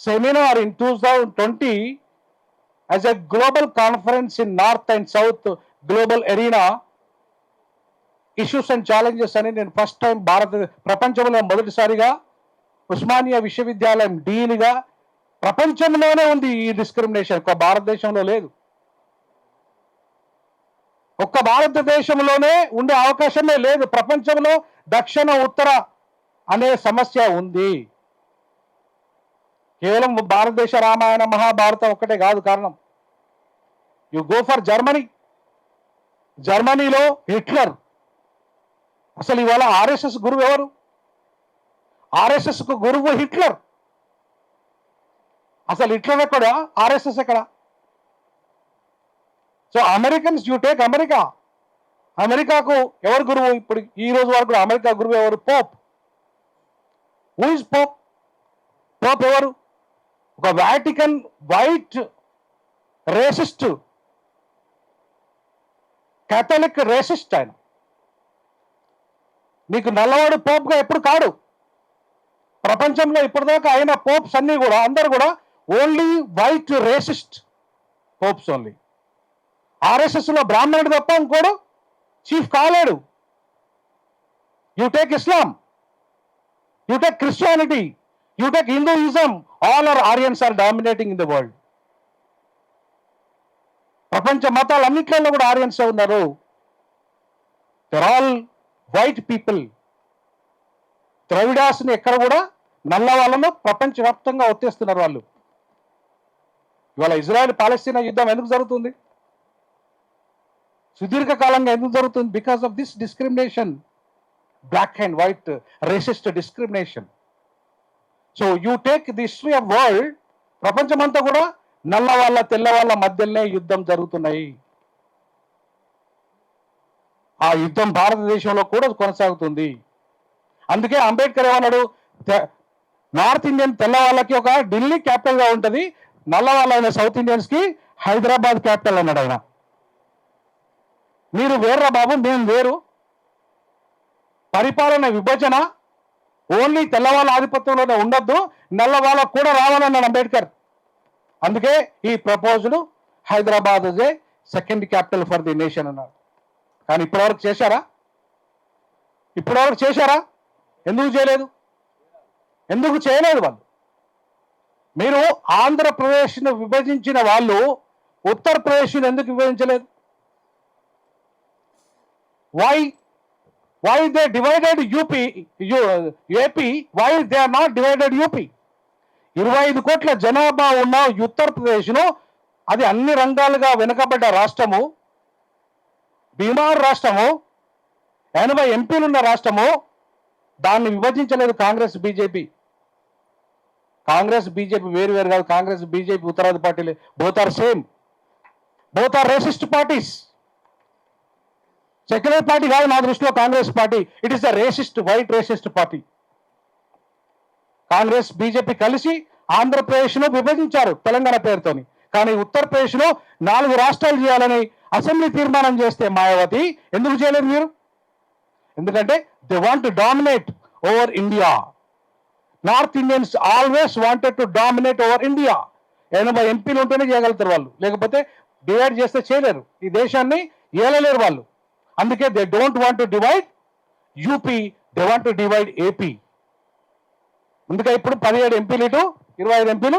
seminar in 2020 as a global conference in North and South global arena, issues and challenges అని నేను first time ప్రపంచంలో మొదటిసారిగా ఉస్మానియా విశ్వవిద్యాలయం డీన్గా, ప్రపంచంలోనే ఉంది ఈ discrimination, ఒక్క భారతదేశంలో లేదు. ఒక్క భారతదేశంలోనే ఉండే అవకాశమే లేదు. ప్రపంచంలో దక్షిణ ఉత్తర అనే సమస్య ఉంది. కేవలం భారతదేశ రామాయణ మహాభారతం ఒక్కటే కాదు కారణం. యు గో ఫర్ జర్మనీ, జర్మనీలో హిట్లర్. అసలు ఇవాళ ఆర్ఎస్ఎస్ గురువు ఎవరు? ఆర్ఎస్ఎస్ కు గురువు హిట్లర్. అసలు హిట్లర్ ఎక్కడ, ఆర్ఎస్ఎస్ ఎక్కడ? So Americans, you take America, అమెరికాకు ఎవరు గురువు? ఇప్పుడు ఈ రోజు వరకు అమెరికా గురువు ఎవరు? Pope. Who is Pope? Pope ఎవరు? ఒక Vatican white racist, Catholic racist. ఆయన నీకు నల్లవాడు పోప్గా ఎప్పుడు కాడు. ప్రపంచంలో ఇప్పటిదాకా అయిన పోప్స్ అన్ని కూడా, అందరు కూడా only white racist popes only. ఆర్ఎస్ఎస్లో బ్రాహ్మణుడు తప్ప ఇంకోడు చీఫ్ కాలేడు. You take Islam, you take Christianity, you take Hinduism, all are Aryans are dominating in the world. ప్రపంచ మతాలన్నింటిలో కూడా ఆరియన్సే ఉన్నారు. They're all white people. ద్రవిడాస్ని ఎక్కడ కూడా నల్ల వాళ్ళను ప్రపంచవ్యాప్తంగా ఒత్తేస్తున్నారు వాళ్ళు. ఇవాళ ఇజ్రాయెల్ పాలస్తీనా యుద్ధం ఎందుకు జరుగుతుంది? సుదీర్ఘకాలంగా ఎందుకు జరుగుతుంది? Because of this discrimination, black and white racist discrimination. So you take the history of world, ప్రపంచమంతా కూడా నల్ల వాళ్ళ తెల్ల వాళ్ళ మధ్యలోనే యుద్ధం జరుగుతున్నాయి. ఆ యుద్ధం భారతదేశంలో కూడా కొనసాగుతుంది. అందుకే అంబేద్కర్ ఏమన్నాడు? నార్త్ ఇండియన్ తెల్ల వాళ్ళకి ఒక ఢిల్లీ క్యాపిటల్గా ఉంటుంది, నల్ల వాళ్ళైన సౌత్ ఇండియన్స్కి హైదరాబాద్ క్యాపిటల్ అన్నాడు ఆయన. మీరు వేర్రా బాబు, మేము వేరు. పరిపాలన విభజన ఓన్లీ తెల్లవాళ్ళ ఆధిపత్యంలోనే ఉండొద్దు, నల్ల వాళ్ళకు కూడా రావాలన్నాడు అంబేద్కర్. అందుకే ఈ proposed Hyderabad is a second capital for the nation అన్నాడు. కానీ ఇప్పటివరకు చేశారా? ఎందుకు చేయలేదు? ఎందుకు చేయలేదు వాళ్ళు? మీరు ఆంధ్రప్రదేశ్ను విభజించిన వాళ్ళు ఉత్తరప్రదేశ్ను ఎందుకు విభజించలేదు? Why they divided AP, why they are not divided UP? 25 కోట్ల జనాభా ఉన్న ఉత్తరప్రదేశ్ను, అది అన్ని రంగాలుగా వెనుకబడ్డ రాష్ట్రము, బీమార్ రాష్ట్రము, 80 ఎంపీలు ఉన్న రాష్ట్రము, దాన్ని విభజించలేదు కాంగ్రెస్ బీజేపీ. కాంగ్రెస్ బీజేపీ వేరు వేరు కాదు. కాంగ్రెస్ బీజేపీ ఉత్తరాది పార్టీలు, both are same, both are racist parties. Secular party కాదు నా దృష్టిలో Congress party. It is the racist, white racist party. Congress BJP కలిసి ఆంధ్రప్రదేశ్ను విభజించారు తెలంగాణ పేరుతోని. కానీ ఉత్తరప్రదేశ్లో 4 రాష్ట్రాలు చేయాలని అసెంబ్లీ తీర్మానం చేస్తే మాయావతి ఎందుకు చేయలేదు మీరు? ఎందుకంటే they want to dominate over India. North Indians always wanted to dominate over India. 80 ఎంపీలు ఉంటేనే చేయగలుగుతారు వాళ్ళు, లేకపోతే డివైడ్ చేస్తే చేయలేరు. ఈ దేశాన్ని ఏలలేరు వాళ్ళు. అందుకే they don't want to divide UP, they want to divide AP. అందుకే ఇప్పుడు 17 ఎంపీలు ఇటు, 25 ఎంపీలు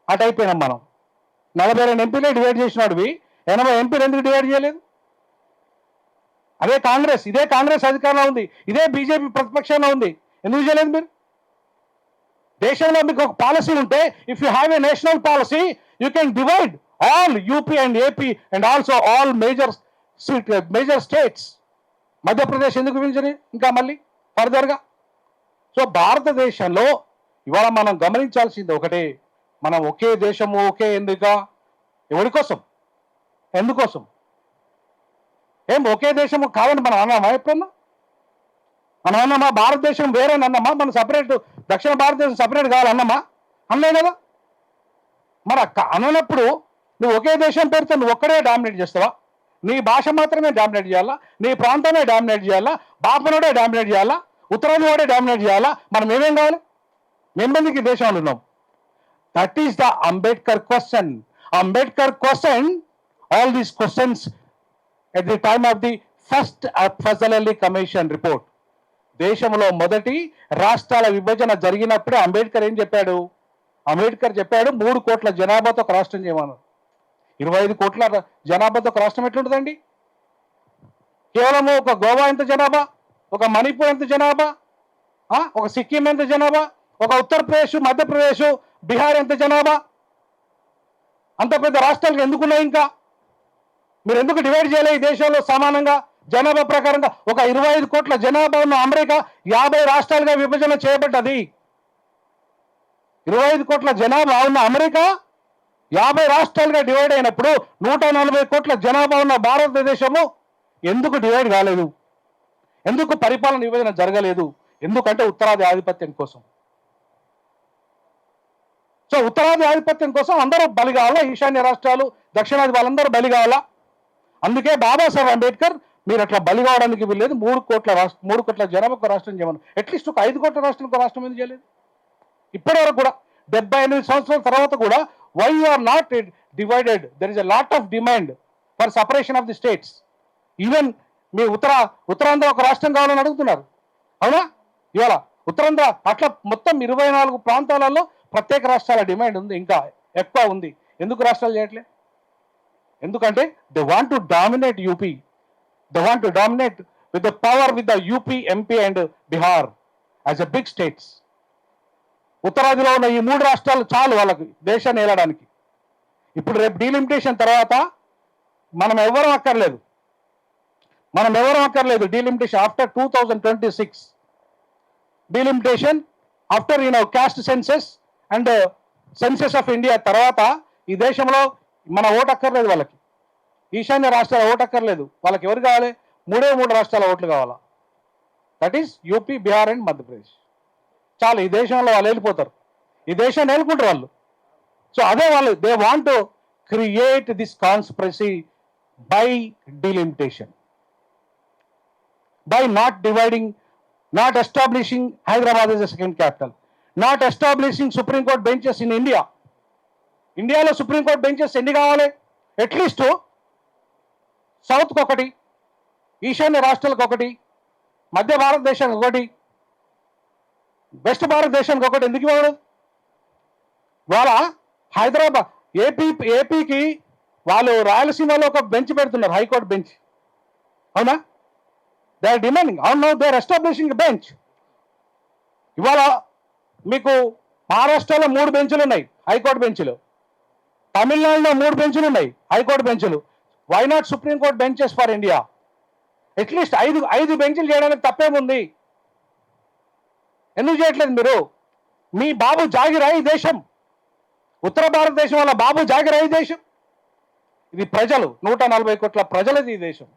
అటు అయిపోయినాం మనం. 42 ఎంపీలే డివైడ్ చేసినాడువి, 80 ఎంపీలు ఎందుకు డివైడ్ చేయలేదు? అదే కాంగ్రెస్, ఇదే కాంగ్రెస్ అధికారంలో ఉంది, ఇదే బీజేపీ ప్రతిపక్షంలో ఉంది, ఎందుకు చేయలేదు మీరు? దేశంలో మీకు ఒక పాలసీ ఉంటే, if you have a national policy, you can divide all UP and AP and also all major states. Madhya Pradesh ఎందుకు విభజించని ఇంకా మళ్ళీ ఫర్దర్గా? సో భారతదేశంలో ఇవాళ మనం గమనించాల్సింది ఒకటే, మనం ఒకే దేశము, ఒకే ఎన్నిక. ఎవరి కోసం? ఎందుకోసం? ఏం ఒకే దేశము కాదని మనం అన్నామా? ఎప్పుడన్నా మనం అన్నామా భారతదేశం వేరే అన్నామా? మనం సపరేట్, దక్షిణ భారతదేశం సపరేట్ కావాలన్నామా? అనలే కదా. మరి అననప్పుడు నువ్వు ఒకే దేశం పేరుతో నువ్వు ఒక్కడే డామినేట్ చేస్తావా? నీ భాష మాత్రమే డామినేట్ చేయాలా? నీ ప్రాంతమే డామినేట్ చేయాలా? బాపనోడే డామినేట్ చేయాలా? ఉత్తరాది వాడే డామినేట్ చేయాలా? మనం ఏమేం కావాలి? ఎంతమందికి దేశంలో ఉన్నాం? That is the Ambedkar question. Ambedkar question all these questions at the time of the first Fazal Ali commission report. దేశంలో మొదటి రాష్ట్రాల విభజన జరిగినప్పుడే అంబేద్కర్ ఏం చెప్పాడు? అంబేద్కర్ చెప్పాడు 3 కోట్ల జనాభాతో ఒక రాష్ట్రం చేయమన్నారు. 25 కోట్ల జనాభాతో ఒక రాష్ట్రం ఎట్లుంటుందండి? కేవలము ఒక గోవా ఎంత జనాభా, ఒక మణిపూర్ ఎంత జనాభా, ఒక సిక్కిం ఎంత జనాభా, ఒక ఉత్తరప్రదేశ్, మధ్యప్రదేశ్, బీహార్ ఎంత జనాభా? అంత పెద్ద రాష్ట్రాలకు ఎందుకున్నాయి? ఇంకా మీరు ఎందుకు డివైడ్ చేయలే ఈ దేశంలో సమానంగా జనాభా ప్రకారంగా? ఒక 25 కోట్ల జనాభా ఉన్న అమెరికా 50 రాష్ట్రాలుగా విభజన చేయబడ్డది. 25 కోట్ల జనాభా ఉన్న అమెరికా 50 రాష్ట్రాలుగా డివైడ్ అయినప్పుడు 140 కోట్ల జనాభా ఉన్న భారతదేశము ఎందుకు డివైడ్ కాలేదు? ఎందుకు పరిపాలన విభజన జరగలేదు? ఎందుకంటే ఉత్తరాది ఆధిపత్యం కోసం. సో ఉత్తరాది ఆధిపత్యం కోసం అందరూ బలి కావాలా? ఈశాన్య రాష్ట్రాలు, దక్షిణాది వాళ్ళందరూ బలి కావాలా? అందుకే బాబాసాహెబ్ అంబేద్కర్ మీరు అట్లా బలి కావడానికి వీల్లేదు, 3 కోట్ల జనాభాకు రాష్ట్రం చేయమని. అట్లీస్ట్ ఒక 5 కోట్ల రాష్ట్రానికి రాష్ట్రం ఎందుకు చేయలేదు? ఇప్పటి వరకు కూడా 78 సంవత్సరాల తర్వాత కూడా why you are not divided? There is a lot of demand for separation of the states. Even మీ ఉత్తరాంధ్ర ఒక రాష్ట్రం కావాలని అడుగుతున్నారు, అవునా? ఇవాళ ఉత్తరాంధ్ర అట్లా మొత్తం 24 ప్రాంతాలలో ప్రత్యేక రాష్ట్రాల డిమాండ్ ఉంది, ఇంకా ఎక్కువ ఉంది. ఎందుకు రాష్ట్రాలు చేయట్లే? ఎందుకంటే they want to dominate UP, they want to dominate with the power with the UP, MP and Bihar as a big states. ఉత్తరాదిలో ఉన్న ఈ 3 రాష్ట్రాలు చాలు వాళ్ళకి దేశాన్ని ఏలడానికి. ఇప్పుడు రేపు డీలిమిటేషన్ తర్వాత మనం ఎవరూ అక్కర్లేదు, delimitation after 2026, delimitation after caste census and census of India తర్వాత ఈ దేశంలో మన ఓటు అక్కర్లేదు వాళ్ళకి. ఈశాన్య రాష్ట్రాల ఓటు అక్కర్లేదు వాళ్ళకి. ఎవరు కావాలి? 3 రాష్ట్రాల ఓట్లు కావాలా? That is UP, Bihar and Madhya Pradesh. చాలు, ఈ దేశంలో వాళ్ళు వెళ్ళిపోతారు, ఈ దేశాన్ని వెళ్ళుకుంటారు వాళ్ళు. సో అదే వాళ్ళు they want to create this conspiracy by delimitation, by not dividing, not establishing Hyderabad as a second capital, not establishing Supreme Court benches in India. ఇండియాలో సుప్రీం కోర్ట్ బెంచెస్ ఎన్ని కావాలి? అట్లీస్ట్ సౌత్కి ఒకటి, ఈశాన్య రాష్ట్రాలకు ఒకటి, మధ్య భారతదేశానికి ఒకటి, వెస్ట్ భారతదేశానికి ఒకటి ఎందుకు ఇవ్వడు? ఇవాళ హైదరాబాద్ ఏపీకి వాళ్ళు రాయలసీమలో ఒక బెంచ్ పెడుతున్నారు, హైకోర్టు బెంచ్. అవునా? They are demanding. అవును, దే ఆర్ ఎస్టాబ్లిషింగ్ బెంచ్. ఇవాళ మీకు మహారాష్ట్రలో 3 బెంచులు ఉన్నాయి, హైకోర్టు బెంచులు. తమిళనాడులో 3 బెంచులు ఉన్నాయి, హైకోర్టు బెంచులు. Why not supreme court benches for India? At least 5 బెంచులు చేయడానికి తప్పేముంది? ఎందుకు చేయట్లేదు మీరు? మీ బాబు జాగిరా ఈ దేశం. ఉత్తర భారతదేశం వల్ల బాబు జాగిరా ఈ దేశం. ఇది ప్రజలు, 140 కోట్ల ప్రజలది ఈ దేశం.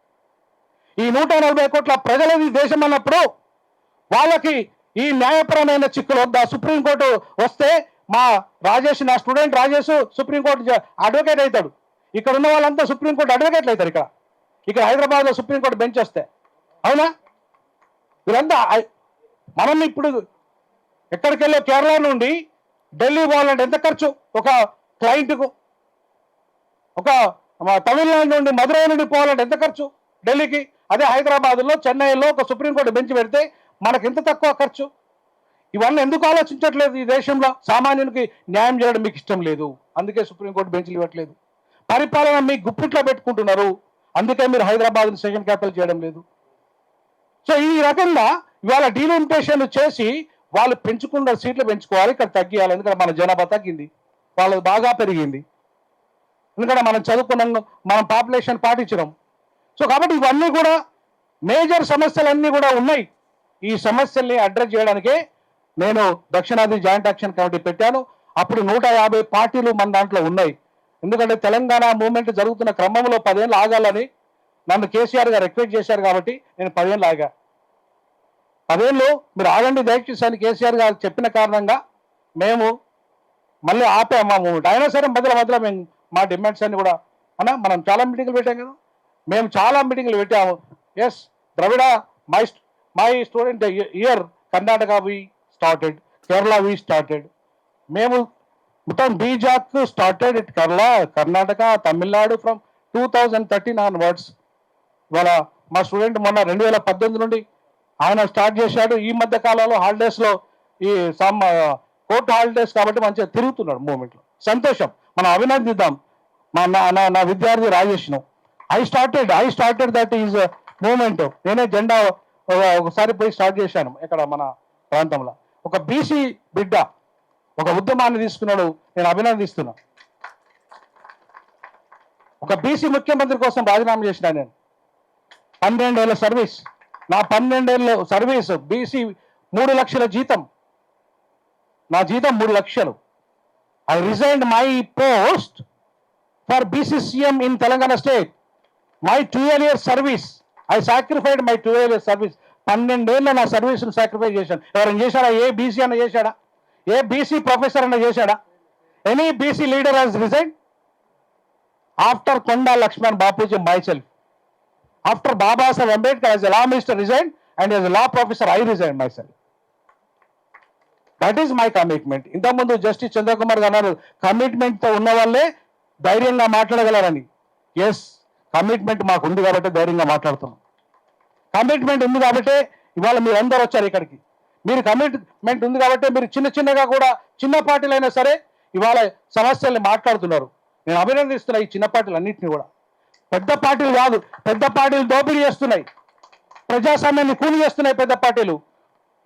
ఈ 140 కోట్ల ప్రజలది ఈ దేశం అన్నప్పుడు వాళ్ళకి ఈ న్యాయపరమైన చిక్కులు వద్దా? సుప్రీంకోర్టు వస్తే మా రాజేష్, నా స్టూడెంట్ రాజేష్ సుప్రీంకోర్టు అడ్వకేట్ అవుతాడు. ఇక్కడ ఉన్న వాళ్ళంతా సుప్రీంకోర్టు అడ్వకేట్లు అవుతారు. ఇక్కడ హైదరాబాద్లో సుప్రీంకోర్టు బెంచ్ వస్తే. అవునా? వీళ్ళంతా మనం ఇప్పుడు ఎక్కడికి వెళ్ళో కేరళ నుండి ఢిల్లీ పోవాలంటే ఎంత ఖర్చు ఒక క్లయింట్కు? ఒక తమిళనాడు నుండి మదురై నుండి పోవాలంటే ఎంత ఖర్చు ఢిల్లీకి? అదే హైదరాబాద్లో, చెన్నైలో ఒక సుప్రీంకోర్టు బెంచ్ పెడితే మనకు ఎంత తక్కువ ఖర్చు? ఇవన్నీ ఎందుకు ఆలోచించట్లేదు? ఈ దేశంలో సామాన్యునికి న్యాయం చేయడం మీకు ఇష్టం లేదు, అందుకే సుప్రీంకోర్టు బెంచ్లు ఇవ్వట్లేదు. పరిపాలన మీ గుప్పిట్లో పెట్టుకుంటున్నారు, అందుకే మీరు హైదరాబాద్ సెషన్ క్యాపిటల్ చేయడం లేదు. సో ఈ రకంగా ఇవాళ డీలిమిటేషన్ చేసి వాళ్ళు పెంచుకున్న సీట్లు పెంచుకోవాలి, ఇక్కడ తగ్గియాలి. ఎందుకంటే మన జనాభా తగ్గింది, వాళ్ళది బాగా పెరిగింది. ఎందుకంటే మనం చదువుకున్నాం, మనం పాపులేషన్ పాటించడం. సో కాబట్టి ఇవన్నీ కూడా మేజర్ సమస్యలన్నీ కూడా ఉన్నాయి. ఈ సమస్యల్ని అడ్రస్ చేయడానికే నేను దక్షిణాది జాయింట్ యాక్షన్ కమిటీ పెట్టాను. అప్పుడు 150 పార్టీలు మన దాంట్లో ఉన్నాయి. ఎందుకంటే తెలంగాణ మూవ్మెంట్ జరుగుతున్న క్రమంలో 10 ఏళ్ళు ఆగాలని నన్ను కేసీఆర్ గారు రిక్వెస్ట్ చేశారు కాబట్టి నేను 10 ఏళ్ళు ఆగా. 10 ఏళ్ళు మీరు ఆగండి దయచేసి అని కేసీఆర్ గారు చెప్పిన కారణంగా మేము మళ్ళీ ఆపాము మా మూమెంట్. అయినా సరే మధ్యలో మేము మా డిమాండ్స్ అన్ని కూడా అన్నా మనం చాలా మీటింగ్లు పెట్టాం కదా, మేము చాలా మీటింగ్లు పెట్టాము. As Dravida my student year Karnataka we started, Kerala we started. మేము మొత్తం బీజాక్ started it Kerala, Karnataka, Tamil Nadu from 2013 onwards. ఇవాళ మా స్టూడెంట్ మొన్న 2018 నుండి ఆయన స్టార్ట్ చేశాడు. ఈ మధ్య కాలంలో హాలిడేస్లో ఈ కోర్టు హాలిడేస్ కాబట్టి మంచిగా తిరుగుతున్నాడు మూమెంట్లో. సంతోషం, మనం అభినందిద్దాం నా విద్యార్థి రాజేష్ను. I started that is moment. నేనే జెండా ఒకసారి పోయి స్టార్ట్ చేశాను ఇక్కడ మన ప్రాంతంలో. ఒక బీసీ బిడ్డ ఒక ఉద్యమాన్ని తీసుకున్నాడు, నేను అభినందిస్తున్నా. ఒక బీసీ ముఖ్యమంత్రి కోసం రాజీనామా చేసిన నేను. 12 ఏళ్ళ సర్వీస్, నా 12 ఏళ్ళ సర్వీస్, బీసీ 3 లక్షల జీతం, నా జీతం 3 లక్షలు. I resigned my post for BC CM in Telangana state. My 12 years service, I sacrificed my 12 years service. 12 ఏళ్ళ నా సర్వీస్ను సాక్రిఫైస్ చేశాను. ఎవరైనా చేశాడా? ఏ బీసీ అన్న చేశాడా? ఏ బీసీ ప్రొఫెసర్ అన్న చేశాడా? Any BC leader has resign after Konda Laxman Bapuji myself. After Baba Saheb Ambedkar as a law minister resigned and as a law professor I resigned myself. That is my commitment. ఇంతకుముందు justice Chandrakumar గారు అన్నారు కమిట్మెంట్తో ఉన్న వాళ్ళే ధైర్యంగా మాట్లాడగలరని. Yes, commitment మాకు ఉంది కాబట్టి ధైర్యంగా మాట్లాడుతున్నాం. కమిట్మెంట్ ఉంది కాబట్టి ఇవాళ మీరు అందరూ వచ్చారు ఇక్కడికి. మీరు కమిట్మెంట్ ఉంది కాబట్టి మీరు చిన్నగా కూడా, చిన్న పార్టీలైనా సరే ఇవాళ సమస్యల్ని మాట్లాడుతున్నారు. నేను అభినందిస్తున్నా ఈ చిన్న పార్టీలు అన్నింటినీ కూడా. పెద్ద పార్టీలు కాదు, పెద్ద పార్టీలు దోపిడీ చేస్తున్నాయి, ప్రజాస్వామ్యాన్ని కూలి చేస్తున్నాయి పెద్ద పార్టీలు.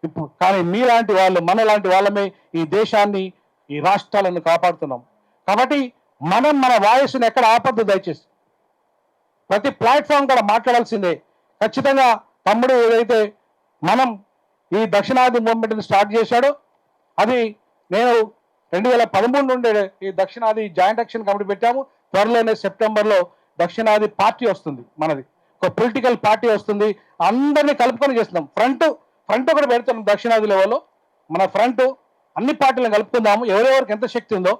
ఇప్పుడు కానీ మీలాంటి వాళ్ళు, మనలాంటి వాళ్ళమే ఈ దేశాన్ని, ఈ రాష్ట్రాలను కాపాడుతున్నాం. కాబట్టి మనం మన వాయిస్ని ఎక్కడ ఆపద్దు దయచేసి. ప్రతి ప్లాట్ఫామ్ కూడా మాట్లాడాల్సిందే. ఖచ్చితంగా తమ్ముడు ఏదైతే మనం ఈ దక్షిణాది మూవ్మెంట్ని స్టార్ట్ చేశాడో అది నేను 2013 నుండి ఈ దక్షిణాది జాయింట్ యాక్షన్ కమిటీ పెట్టాము. త్వరలోనే సెప్టెంబర్లో దక్షిణాది పార్టీ వస్తుంది, మనది ఒక పొలిటికల్ పార్టీ వస్తుంది. అందరినీ కలుపుకొని చేస్తున్నాం. ఫ్రంట్ ఒకటి పెడుతున్నాం దక్షిణాది లెవెల్లో. మన ఫ్రంట్ అన్ని పార్టీలను కలుపుకుందాము. ఎవరెవరికి ఎంత శక్తి ఉందో,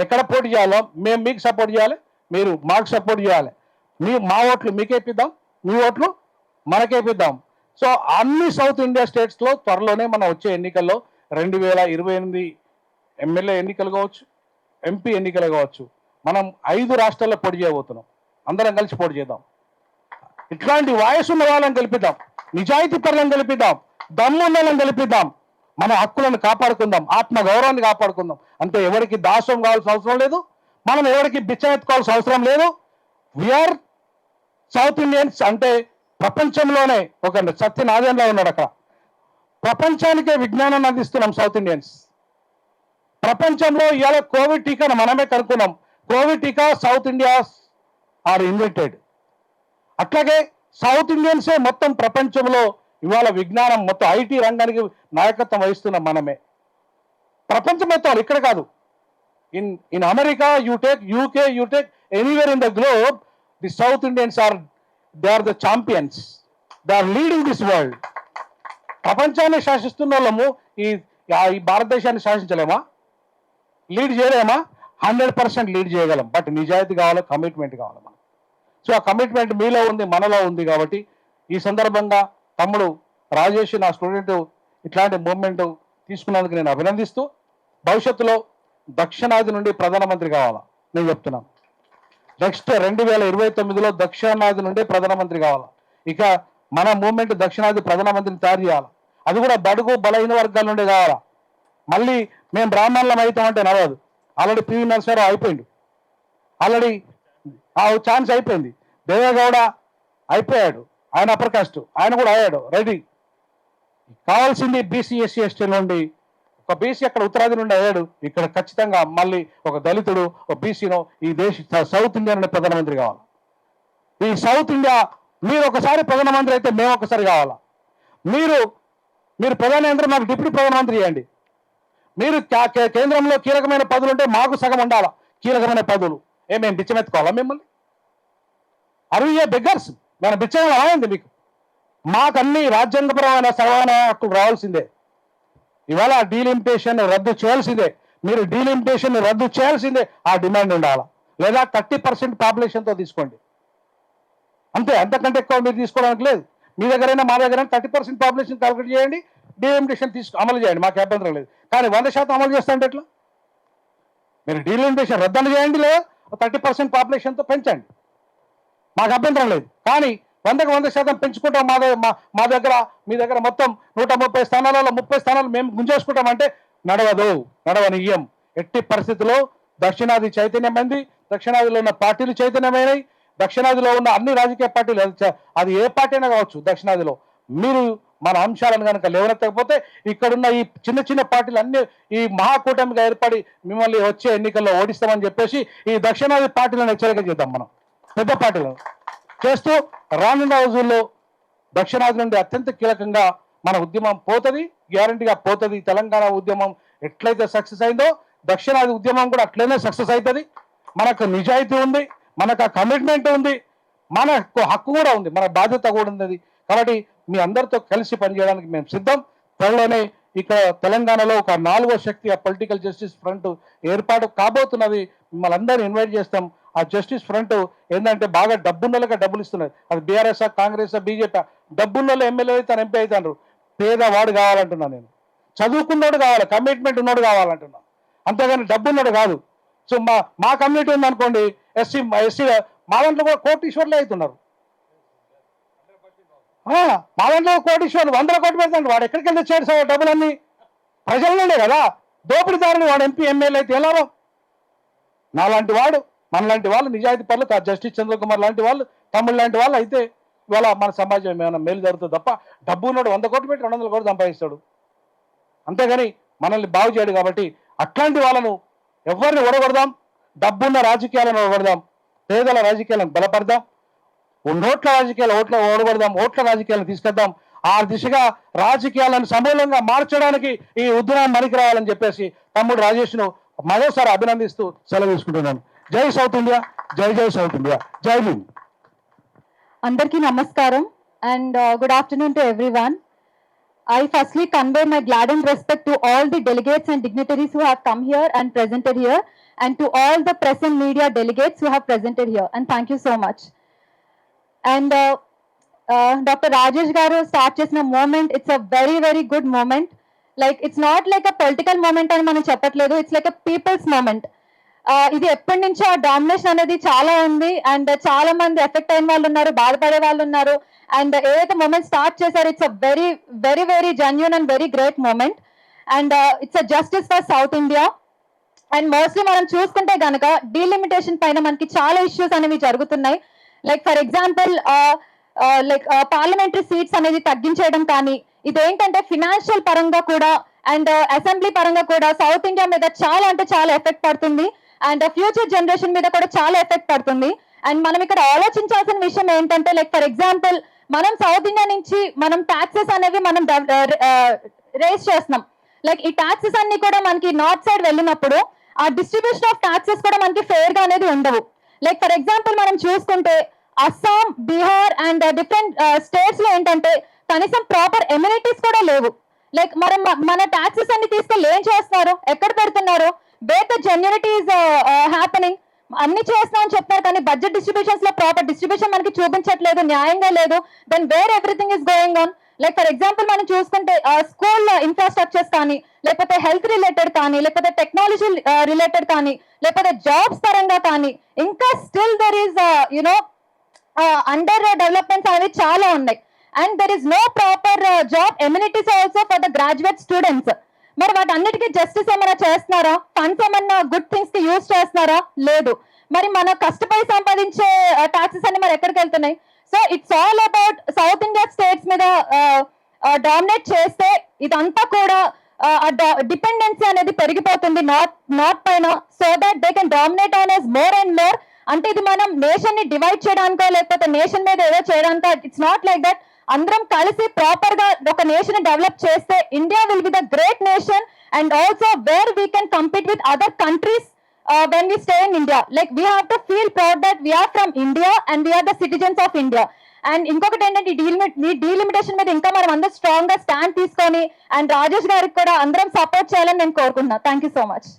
ఎక్కడ పోటీ చేయాలో మేము మీకు సపోర్ట్ చేయాలి, మీరు మాకు సపోర్ట్ చేయాలి. మా ఓట్లు మీకేపిద్దాం, మీ ఓట్లు మనకేపిద్దాం. సో అన్ని సౌత్ ఇండియా స్టేట్స్లో త్వరలోనే మనం వచ్చే ఎన్నికల్లో 2028 ఎమ్మెల్యే ఎన్నికలు కావచ్చు, ఎంపీ ఎన్నికలు కావచ్చు, మనం 5 రాష్ట్రాల్లో పోటీ చేయబోతున్నాం. అందరం కలిసి పోటీ చేద్దాం. ఇట్లాంటి వాయిస్ ఉన్న వాళ్ళని గెలిపిద్దాం, నిజాయితీ పరులను గెలిపిద్దాం, దమ్మున్న వాళ్ళని గెలిపిద్దాం. మన హక్కులను కాపాడుకుందాం, ఆత్మ గౌరవాన్ని కాపాడుకుందాం. అంతే, ఎవరికి దాసం కావాల్సిన అవసరం లేదు, మనం ఎవరికి బిచ్చమెత్తుకోవాల్సిన అవసరం లేదు. We are south Indians. అంటే ప్రపంచంలోనే ఒక సత్యనారాయణలో ఉన్నాడు అక్కడ. ప్రపంచానికే విజ్ఞానాన్ని అందిస్తున్నాం సౌత్ ఇండియన్స్. ప్రపంచంలో ఇవాళ కోవిడ్ టీకాను మనమే కనుక్కున్నాం. కోవిడ్ టీకా సౌత్ ఇండియాస్ ఆర్ ఇన్వెంటెడ్. అట్లాగే సౌత్ ఇండియన్సే మొత్తం ప్రపంచంలో ఇవాళ విజ్ఞానం మొత్తం ఐటీ రంగానికి నాయకత్వం వహిస్తున్నాం మనమే. ప్రపంచం మొత్తం, ఇక్కడ కాదు. In America you take, UK you take, anywhere in the globe, the south Indians they are the champions. They are leading this world. ప్రపంచాన్ని శాసిస్తున్న వాళ్ళము ఈ భారతదేశాన్ని శాసించలేమా? లీడ్ చేయలేమా? 100% లీడ్ చేయగలం. బట్ నిజాయితీ కావాలి, కమిట్మెంట్ కావాలి మనకు. సో ఆ కమిట్మెంట్ మీలో ఉంది, మనలో ఉంది. కాబట్టి ఈ సందర్భంగా తమ్ముడు రాజేష్, నా స్టూడెంట్, ఇట్లాంటి మూవ్మెంట్ తీసుకున్నందుకు నేను అభినందిస్తూ, భవిష్యత్తులో దక్షిణాది నుండి ప్రధానమంత్రి కావాలా నేను చెప్తున్నాను. నెక్స్ట్ 2029లో దక్షిణాది నుండి ప్రధానమంత్రి కావాలా. ఇక మన మూవ్మెంట్ దక్షిణాది ప్రధానమంత్రిని తయారు చేయాలి. అది కూడా బడుగు బలహీన వర్గాల నుండి కావాలా. మళ్ళీ మేము బ్రాహ్మణులం అవుతామంటే నడవదు. ఆల్రెడీ పివి నరసింహారావు అయిపోయిండు, ఆల్రెడీ ఆ ఛాన్స్ అయిపోయింది. దేవేగౌడ అయిపోయాడు, ఆయన అప్పర్ కాస్ట్, ఆయన కూడా అయ్యాడు, రెడీ. కావాల్సింది బీసీ ఎస్సీ ఎస్టీ నుండి ఒక బీసీ అక్కడ ఉత్తరాది నుండి అయ్యాడు, ఇక్కడ ఖచ్చితంగా మళ్ళీ ఒక దళితుడు, ఒక బీసీనో ఈ సౌత్ ఇండియా నుండి ప్రధానమంత్రి కావాలి. ఈ సౌత్ ఇండియా మీరు ఒకసారి ప్రధానమంత్రి అయితే మేము ఒకసారి కావాలా. మీరు ప్రధానమంత్రి, మాకు డిప్యూటీ ప్రధానమంత్రి చేయండి. మీరు కేంద్రంలో కీలకమైన పదవులు ఉంటే మాకు సగం ఉండాలా కీలకమైన పదవులు. మేము బిచ్చమెత్తుకోవాలా మిమ్మల్ని? అరుయ్యే బెగ్గర్స్, మన బిచ్చం అయింది మీకు. మాకు అన్ని రాజ్యాంగపరమైన సమాన హక్కులు రావాల్సిందే. ఇవాళ డీలిమిటేషన్ రద్దు చేయాల్సిందే. మీరు డీలిమిటేషన్ రద్దు చేయాల్సిందే. ఆ డిమాండ్ ఉండాలా. లేదా 30% పాపులేషన్తో తీసుకోండి, అంతే. అంతకంటే ఎక్కువ మీరు తీసుకోవడానికి లేదు. మీ దగ్గరైనా మా దగ్గరైనా 30% పాపులేషన్ క్యాల్కులేట్ చేయండి, డీలిమిటేషన్ అమలు చేయండి, మాకు అభ్యంతరం లేదు. కానీ 100% అమలు చేస్తా అంటే ఎట్లా? మీరు డీలిమిటేషన్ రద్దు చేయండి, లేదా 30% పాపులేషన్తో పెంచండి, మాకు అభ్యంతరం లేదు. కానీ 100% పెంచుకుంటాం మా దగ్గర, మీ దగ్గర మొత్తం 130 స్థానాలలో 30 స్థానాలు మేము గుంజేసుకుంటామంటే నడవనియ్యం. ఎట్టి పరిస్థితుల్లో దక్షిణాది చైతన్యమైంది, దక్షిణాదిలో ఉన్న పార్టీలు చైతన్యమైనవి, దక్షిణాదిలో ఉన్న అన్ని రాజకీయ పార్టీలు, అది ఏ పార్టీ అయినా కావచ్చు, దక్షిణాదిలో మీరు మన అంశాలను కనుక లేవనెత్తకపోతే ఇక్కడున్న ఈ చిన్న చిన్న పార్టీలు అన్ని ఈ మహాకూటమిగా ఏర్పడి మిమ్మల్ని వచ్చే ఎన్నికల్లో ఓడిస్తామని చెప్పేసి ఈ దక్షిణాది పార్టీలను హెచ్చరిక చేద్దాం. మనం పెద్ద పార్టీలను చేస్తూ రానున్న రోజుల్లో దక్షిణాది నుండి అత్యంత కీలకంగా మన ఉద్యమం పోతుంది, గ్యారంటీగా పోతుంది. తెలంగాణ ఉద్యమం ఎట్లయితే సక్సెస్ అయిందో దక్షిణాది ఉద్యమం కూడా అట్లనే సక్సెస్ అవుతుంది. మనకు నిజాయితీ ఉంది, మనకు ఆ కమిట్మెంట్ ఉంది, మనకు హక్కు కూడా ఉంది, మన బాధ్యత కూడా ఉంది. కాబట్టి మీ అందరితో కలిసి పనిచేయడానికి మేము సిద్ధం. త్వరలోనే ఇక్కడ తెలంగాణలో ఒక 4వ శక్తి, ఆ పొలిటికల్ జస్టిస్ ఫ్రంట్ ఏర్పాటు కాబోతున్నది. మిమ్మల్ని అందరినీ ఇన్వైట్ చేస్తాం. ఆ జస్టిస్ ఫ్రంట్ ఏంటంటే బాగా డబ్బున్నోళ్ళకే డబ్బులు ఇస్తున్నారు. అది బీఆర్ఎస్, కాంగ్రెస్, బీజేపీ. డబ్బున్నోళ్ళు ఎమ్మెల్యే అవుతాను, ఎంపీ అవుతాను, పేదవాడు కావాలంటున్నాను నేను. చదువుకున్నోడు కావాలి, కమిట్మెంట్ ఉన్నోడు కావాలంటున్నా, అంతేగాని డబ్బున్నోడు కాదు. సో మా కమ్యూనిటీ ఉందనుకోండి, ఎస్సీ మా దాంట్లో కూడా కోటీశ్వర్లే అవుతున్నారు. మా దాంట్లో కోటీశ్వర్లు 100 కోట్లు పెడతాడు. వాడు ఎక్కడికి వెళ్ళి తెచ్చాడు సార్ డబ్బులన్నీ? ప్రజల నుండే కదా. దోపిడీదారులు వాడు ఎంపీ ఎమ్మెల్యే అయితే ఎలా? నాలాంటి వాడు, మనలాంటి వాళ్ళు, నిజాయితీ పనులు, జస్టిస్ చంద్రకుమార్ లాంటి వాళ్ళు, తమ్ముడు లాంటి వాళ్ళు అయితే ఇవాళ మన సమాజం ఏమైనా మేలు జరుగుతుంది తప్ప డబ్బు ఉన్నాడు 100 కోట్లు పెట్టి 200 కోట్లు సంపాదిస్తాడు, అంతేగాని మనల్ని బాగు చేయడు. కాబట్టి అట్లాంటి వాళ్ళను ఎవరిని ఓడగొడదాం, డబ్బున్న రాజకీయాలను ఓడగొడదాం, పేదల రాజకీయాలను బలపడదాం, నోట్ల రాజకీయాలు ఓడగొడదాం, ఓట్ల రాజకీయాలను తీసుకొద్దాం. ఆ దిశగా రాజకీయాలను సమూలంగా మార్చడానికి ఈ ఉద్యమం పనికి రావాలని చెప్పేసి తమ్ముడు రాజేష్ను మరోసారి అభినందిస్తూ సెలవు తీసుకుంటున్నాను. జై సౌత్ ఇండియా, జై జై సౌత్ ఇండియా, జై Hind. Andarki namaskaram and good afternoon to everyone. I firstly convey my gladdened respect to all the delegates and dignitaries who have come here and presented here, and to all the press and media delegates who have presented here, and thank you so much. And Dr. Rajesh garu start chesina moment, it's a very very good moment. Like it's not like a political moment ani manam cheppatledu, it's like a people's moment. ఇది ఎప్పటి నుంచో ఆ domination అనేది చాలా ఉంది, and చాలా మంది effect అయిన వాళ్ళు ఉన్నారు, బాధపడే వాళ్ళు ఉన్నారు. అండ్ ఏదైతే మూమెంట్ స్టార్ట్ చేశారో it's a very very very genuine and very great movement. And it's a justice for south India. And mostly మనం చూసుకుంటే గనక డీలిమిటేషన్ పైన మనకి చాలా ఇష్యూస్ అనేవి జరుగుతున్నాయి. Like for example like parliamentary seats అనేది తగ్గించేయడం కానీ, ఇదేంటంటే ఫినాన్షియల్ పరంగా కూడా అండ్ అసెంబ్లీ పరంగా కూడా సౌత్ ఇండియా మీద చాలా అంటే చాలా ఎఫెక్ట్ పడుతుంది. అండ్ ఫ్యూచర్ జనరేషన్ మీద కూడా చాలా ఎఫెక్ట్ పడుతుంది. అండ్ మనం ఇక్కడ ఆలోచించాల్సిన విషయం ఏంటంటే, లైక్ ఫర్ ఎగ్జాంపుల్ మనం సౌత్ ఇండియా నుంచి మనం ట్యాక్సెస్ అనేవి మనం రేస్ చేస్తున్నాం. లైక్ ఈ ట్యాక్సెస్ అన్ని కూడా మనకి నార్త్ సైడ్ వెళ్ళినప్పుడు ఆ డిస్ట్రిబ్యూషన్ ఆఫ్ ట్యాక్సెస్ కూడా మనకి ఫెయిర్ గా అనేది ఉండవు. లైక్ ఫర్ ఎగ్జాంపుల్ మనం చూసుకుంటే Assam, Bihar and different states లో ఏంటంటే కనీసం ప్రాపర్ ఎమ్యూనిటీస్ కూడా లేవు. లైక్ మన ట్యాక్సెస్ అన్ని తీసుకెళ్ళి ఏం చేస్తున్నారు, ఎక్కడ పెడుతున్నారు, where the genuinity is happening. అన్ని చేస్తున్నాం అని చెప్తారు కానీ బడ్జెట్ డిస్ట్రిబ్యూషన్స్ లో ప్రాపర్ డిస్ట్రిబ్యూషన్ మనకి చూపించట్లేదు, న్యాయంగా లేదు. Then where everything is going on. Like for example మనం చూసుకుంటే స్కూల్ ఇన్ఫ్రాస్ట్రక్చర్స్ కానీ, లేకపోతే హెల్త్ రిలేటెడ్ కానీ, లేకపోతే టెక్నాలజీ రిలేటెడ్ కానీ, లేకపోతే జాబ్స్ పరంగా కానీ, ఇంకా still there is you know under developments అనేవి చాలా ఉన్నాయి. And there is no proper job immunities also for the graduate students. మరి వాటి అన్నిటికీ జస్టిస్ ఏమైనా చేస్తున్నారా? ఫండ్స్ ఏమన్నా గుడ్ థింగ్స్ కి యూజ్ చేస్తున్నారా? లేదు. మరి మన కష్టపడి సంపాదించే ట్యాక్సెస్ అన్ని మరి ఎక్కడికి వెళ్తున్నాయి? So it's all about south India states మీద డామినేట్ చేస్తే ఇదంతా కూడా డిపెండెన్సీ అనేది పెరిగిపోతుంది నార్త్ పైన. So that they can dominate on us more and more. అంటే ఇది మనం నేషన్ ని డివైడ్ చేయడానికో లేకపోతే నేషన్ మీద ఏదో చేయడానికో, ఇట్స్ నాట్ లైక్ దట్. అందరం కలిసి ప్రాపర్ గా ఒక నేషన్ ని డెవలప్ చేస్తే India will be the great nation and also where we can compete with other countries when we stay in India. Like we have to feel proud that we are from India and we are the citizens of India. And ఇంకొకటి ఏంటంటే ఈ delimitation మీద ఇంకా మనం అందరూ strong గా stand తీసుకొని and Rajesh గారికి కూడా అందరం సపోర్ట్ చేయాలని నేను కోరుకుంటున్నాను. Thank you so much.